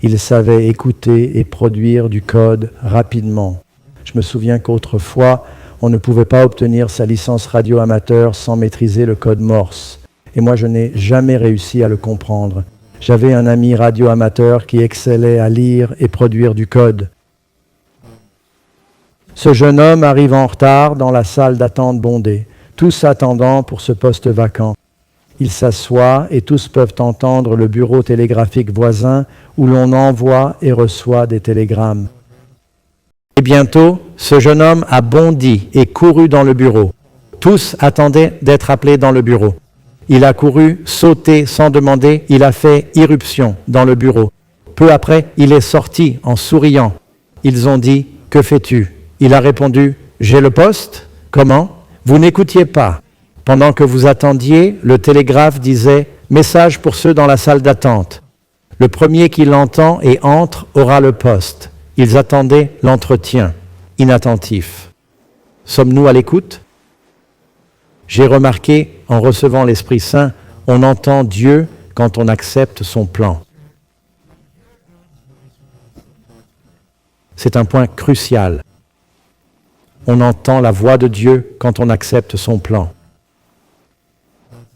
Il savait écouter et produire du code rapidement. Je me souviens qu'autrefois, on ne pouvait pas obtenir sa licence radio amateur sans maîtriser le code Morse. Et moi, je n'ai jamais réussi à le comprendre. J'avais un ami radio amateur qui excellait à lire et produire du code. Ce jeune homme arrive en retard dans la salle d'attente bondée, tous attendant pour ce poste vacant. Il s'assoit et tous peuvent entendre le bureau télégraphique voisin où l'on envoie et reçoit des télégrammes. Et bientôt, ce jeune homme a bondi et couru dans le bureau. Tous attendaient d'être appelés dans le bureau. Il a couru, sauté sans demander, il a fait irruption dans le bureau. Peu après, il est sorti en souriant. Ils ont dit « Que fais-tu » Il a répondu « J'ai le poste. Comment ? Vous n'écoutiez pas. Pendant que vous attendiez, le télégraphe disait « Message pour ceux dans la salle d'attente. Le premier qui l'entend et entre aura le poste. » Ils attendaient l'entretien, inattentifs. Sommes-nous à l'écoute ? J'ai remarqué, en recevant l'Esprit Saint, on entend Dieu quand on accepte son plan. C'est un point crucial. On entend la voix de Dieu quand on accepte son plan.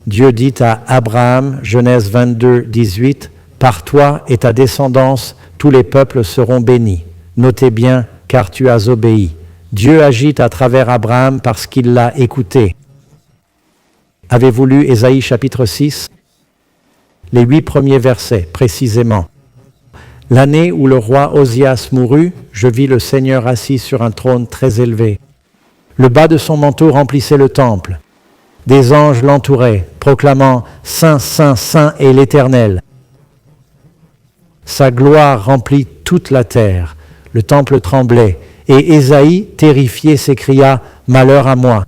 Dieu dit à Abraham, Genèse 22, 18, « Par toi et ta descendance, tous les peuples seront bénis. Notez bien, car tu as obéi. » Dieu agit à travers Abraham parce qu'il l'a écouté. Avez-vous lu Ésaïe chapitre 6 ? Les 8 premiers versets, précisément. L'année où le roi Osias mourut, je vis le Seigneur assis sur un trône très élevé. Le bas de son manteau remplissait le temple. Des anges l'entouraient, proclamant « Saint, Saint, Saint est l'Éternel ». Sa gloire remplit toute la terre. Le temple tremblait. Et Ésaïe, terrifié, s'écria « Malheur à moi !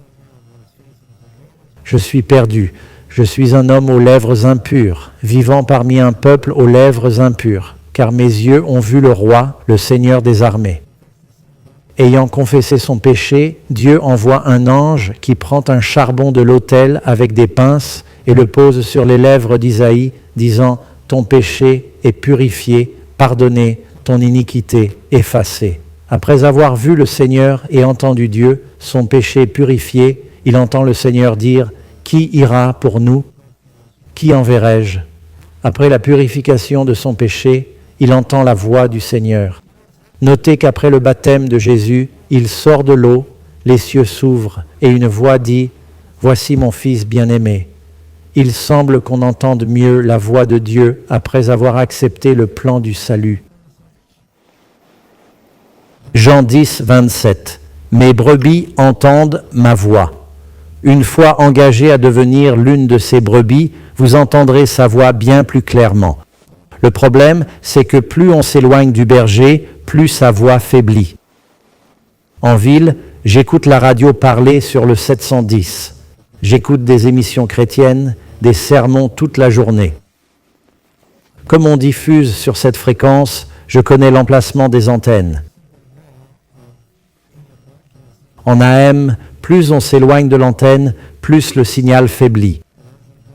Je suis perdu. Je suis un homme aux lèvres impures, vivant parmi un peuple aux lèvres impures, car mes yeux ont vu le roi, le Seigneur des armées. » Ayant confessé son péché, Dieu envoie un ange qui prend un charbon de l'autel avec des pinces et le pose sur les lèvres d'Isaïe, disant « Ton péché est purifié, pardonné, ton iniquité effacée. » Après avoir vu le Seigneur et entendu Dieu, son péché purifié, il entend le Seigneur dire « Qui ira pour nous ? Qui enverrai-je » Après la purification de son péché, il entend la voix du Seigneur. Notez qu'après le baptême de Jésus, il sort de l'eau, les cieux s'ouvrent et une voix dit « Voici mon fils bien-aimé. Il semble qu'on entende mieux la voix de Dieu après avoir accepté le plan du salut. Jean 10, 27. Mes brebis entendent ma voix. Une fois engagé à devenir l'une de ces brebis, vous entendrez sa voix bien plus clairement. Le problème, c'est que plus on s'éloigne du berger, plus sa voix faiblit. En ville, j'écoute la radio parler sur le 710. J'écoute des émissions chrétiennes, des sermons toute la journée. Comme on diffuse sur cette fréquence, je connais l'emplacement des antennes. En AM, plus on s'éloigne de l'antenne, plus le signal faiblit.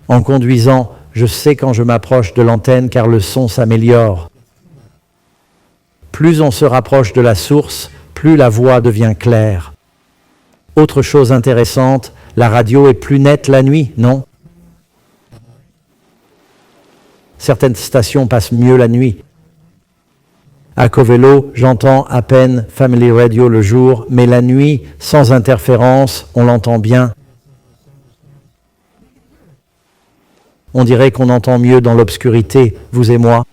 En conduisant, je sais quand je m'approche de l'antenne car le son s'améliore. Plus on se rapproche de la source, plus la voix devient claire. Autre chose intéressante, la radio est plus nette la nuit, non? Certaines stations passent mieux la nuit. À Covelo, j'entends à peine Family Radio le jour, mais la nuit, sans interférence, on l'entend bien. On dirait qu'on entend mieux dans l'obscurité, vous et moi.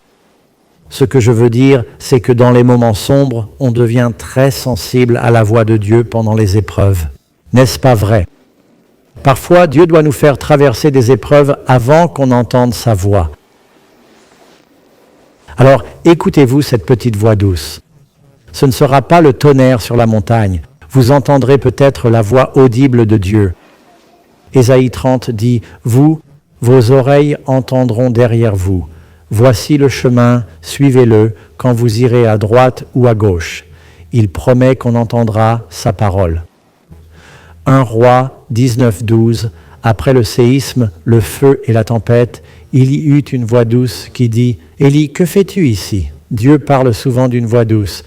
Ce que je veux dire, c'est que dans les moments sombres, on devient très sensible à la voix de Dieu pendant les épreuves. N'est-ce pas vrai? Parfois, Dieu doit nous faire traverser des épreuves avant qu'on entende sa voix. Alors, écoutez-vous cette petite voix douce. Ce ne sera pas le tonnerre sur la montagne. Vous entendrez peut-être la voix audible de Dieu. Ésaïe 30 dit « Vous, vos oreilles entendront derrière vous. Voici le chemin, suivez-le quand vous irez à droite ou à gauche. Il promet qu'on entendra sa parole. » 1 Roi 19:12, après le séisme, le feu et la tempête, il y eut une voix douce qui dit « Élie, que fais-tu ici ?» Dieu parle souvent d'une voix douce.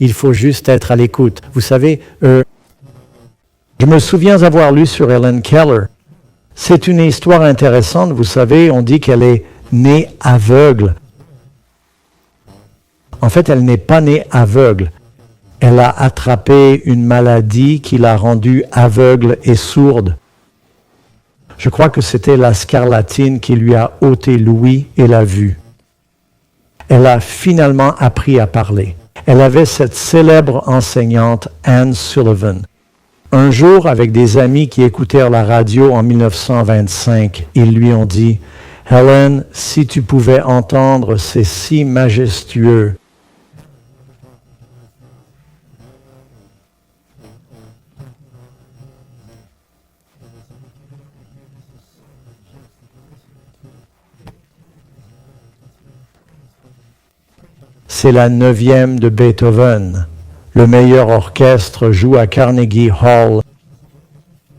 Il faut juste être à l'écoute. Vous savez, je me souviens avoir lu sur Helen Keller. C'est une histoire intéressante, vous savez, on dit qu'elle est née aveugle. En fait, elle n'est pas née aveugle. Elle a attrapé une maladie qui l'a rendue aveugle et sourde. Je crois que c'était la scarlatine qui lui a ôté l'ouïe et la vue. Elle a finalement appris à parler. Elle avait cette célèbre enseignante, Anne Sullivan. Un jour, avec des amis qui écoutèrent la radio en 1925, ils lui ont dit « Helen, si tu pouvais entendre, c'est si majestueux. » C'est la 9e de Beethoven. Le meilleur orchestre joue à Carnegie Hall.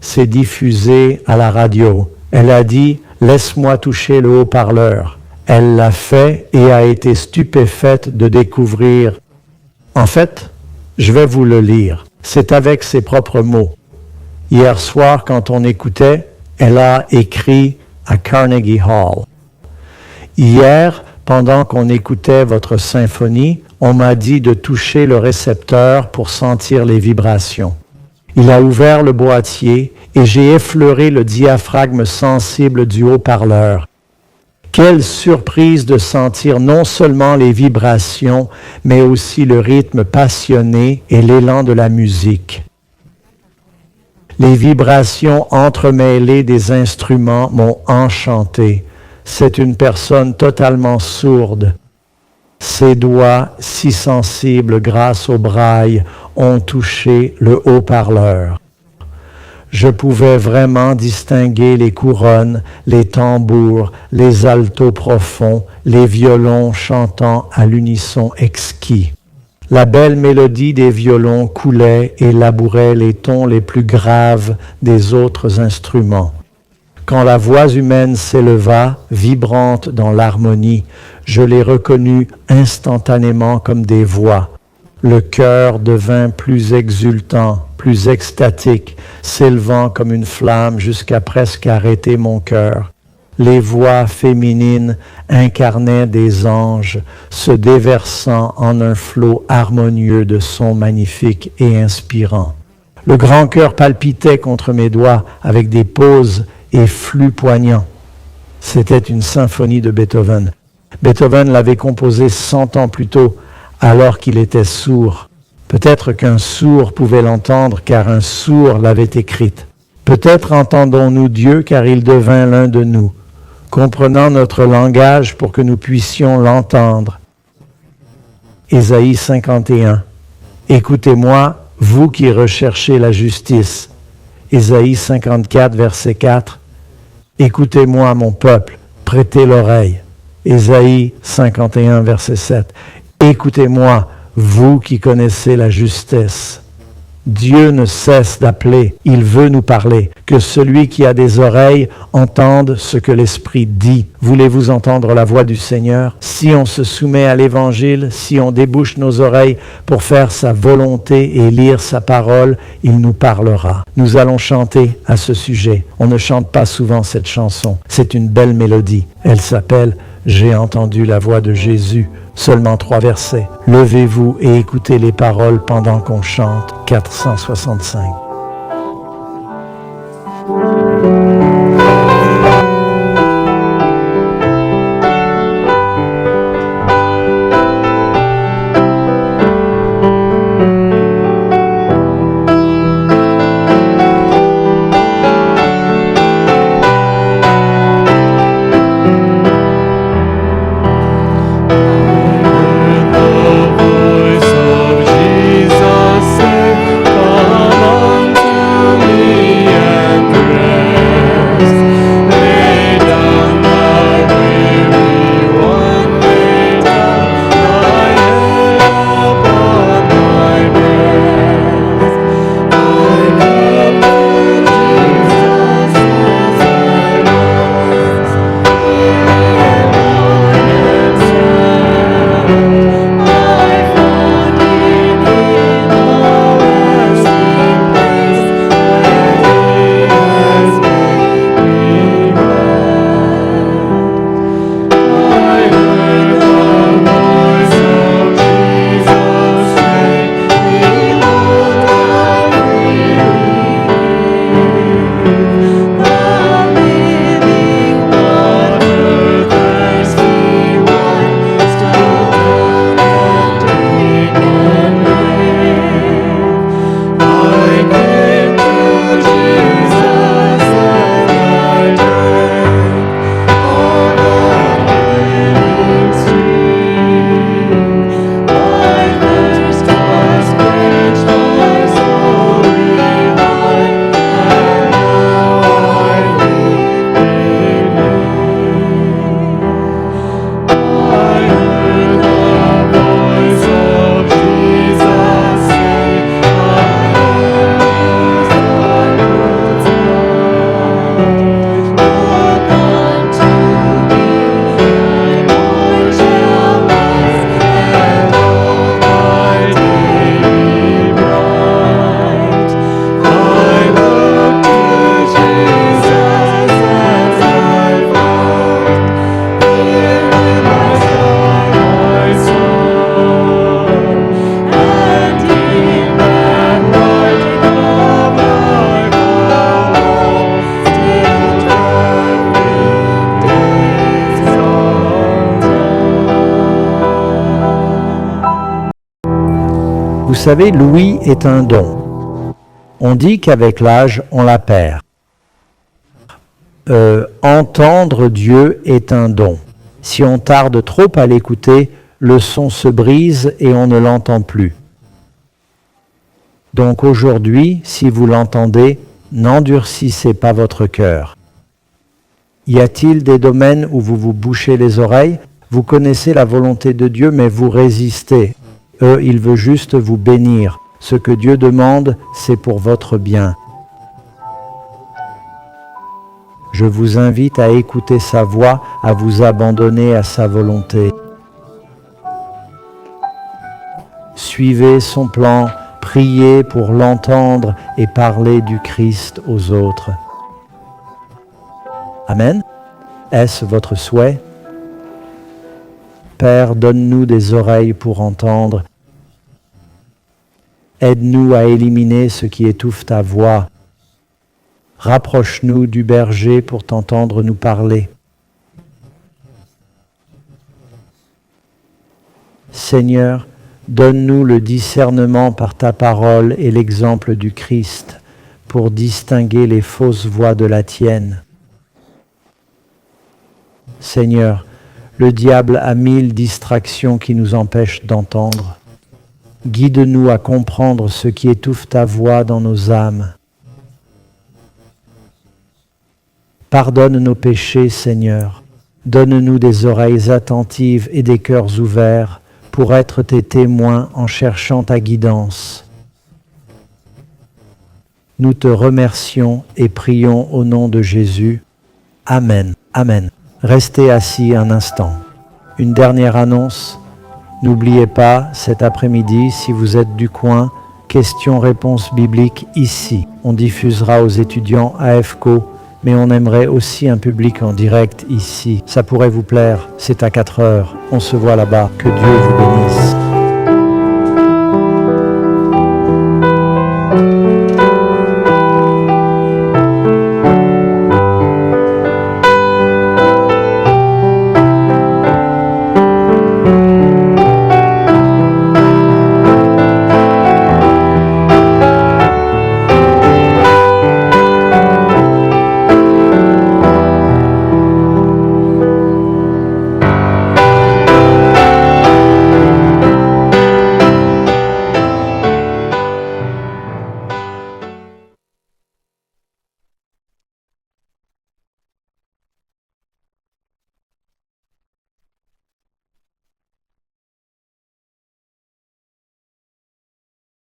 C'est diffusé à la radio. Elle a dit « Laisse-moi toucher le haut-parleur ». Elle l'a fait et a été stupéfaite de découvrir. En fait, je vais vous le lire. C'est avec ses propres mots. Hier soir, quand on écoutait, elle a écrit à Carnegie Hall. Hier, pendant qu'on écoutait votre symphonie, on m'a dit de toucher le récepteur pour sentir les vibrations. Il a ouvert le boîtier et j'ai effleuré le diaphragme sensible du haut-parleur. Quelle surprise de sentir non seulement les vibrations, mais aussi le rythme passionné et l'élan de la musique. Les vibrations entremêlées des instruments m'ont enchanté. C'est une personne totalement sourde. Ses doigts, si sensibles grâce au braille, ont touché le haut-parleur. Je pouvais vraiment distinguer les couronnes, les tambours, les altos profonds, les violons chantant à l'unisson exquis. La belle mélodie des violons coulait et labourait les tons les plus graves des autres instruments. Quand la voix humaine s'éleva, vibrante dans l'harmonie, je les reconnus instantanément comme des voix. Le cœur devint plus exultant, plus extatique, s'élevant comme une flamme jusqu'à presque arrêter mon cœur. Les voix féminines incarnaient des anges, se déversant en un flot harmonieux de sons magnifiques et inspirants. Le grand cœur palpitait contre mes doigts avec des pauses et flux poignants. C'était une symphonie de Beethoven. Beethoven l'avait composée 100 ans plus tôt, alors qu'il était sourd. Peut-être qu'un sourd pouvait l'entendre, car un sourd l'avait écrite. Peut-être entendons-nous Dieu, car il devint l'un de nous, comprenant notre langage pour que nous puissions l'entendre. Ésaïe 51. Écoutez-moi, vous qui recherchez la justice. Ésaïe 54, verset 4. Écoutez-moi, mon peuple, prêtez l'oreille. Ésaïe 51, verset 7. Écoutez-moi, vous qui connaissez la justesse. Dieu ne cesse d'appeler, il veut nous parler. Que celui qui a des oreilles entende ce que l'Esprit dit. Voulez-vous entendre la voix du Seigneur? Si on se soumet à l'Évangile, si on débouche nos oreilles pour faire sa volonté et lire sa parole, il nous parlera. Nous allons chanter à ce sujet. On ne chante pas souvent cette chanson. C'est une belle mélodie. Elle s'appelle « J'ai entendu la voix de Jésus ». Seulement 3 versets. Levez-vous et écoutez les paroles pendant qu'on chante 465. Vous savez, l'ouïe est un don. On dit qu'avec l'âge, on la perd. Entendre Dieu est un don. Si on tarde trop à l'écouter, le son se brise et on ne l'entend plus. Donc aujourd'hui, si vous l'entendez, n'endurcissez pas votre cœur. Y a-t-il des domaines où vous vous bouchez les oreilles? Vous connaissez la volonté de Dieu, mais vous résistez. Il veut juste vous bénir. Ce que Dieu demande, c'est pour votre bien. Je vous invite à écouter sa voix, à vous abandonner à sa volonté. Suivez son plan, priez pour l'entendre et parlez du Christ aux autres. Amen. Est-ce votre souhait? Père, donne-nous des oreilles pour entendre. Aide-nous à éliminer ce qui étouffe ta voix. Rapproche-nous du berger pour t'entendre nous parler. Seigneur, donne-nous le discernement par ta parole et l'exemple du Christ pour distinguer les fausses voix de la tienne. Seigneur, le diable a 1000 distractions qui nous empêchent d'entendre. Guide-nous à comprendre ce qui étouffe ta voix dans nos âmes. Pardonne nos péchés, Seigneur. Donne-nous des oreilles attentives et des cœurs ouverts pour être tes témoins en cherchant ta guidance. Nous te remercions et prions au nom de Jésus. Amen. Amen. Restez assis un instant. Une dernière annonce. N'oubliez pas, cet après-midi, si vous êtes du coin, questions-réponses bibliques ici. On diffusera aux étudiants AFCO, mais on aimerait aussi un public en direct ici. Ça pourrait vous plaire, c'est à 4 heures. On se voit là-bas. Que Dieu vous bénisse.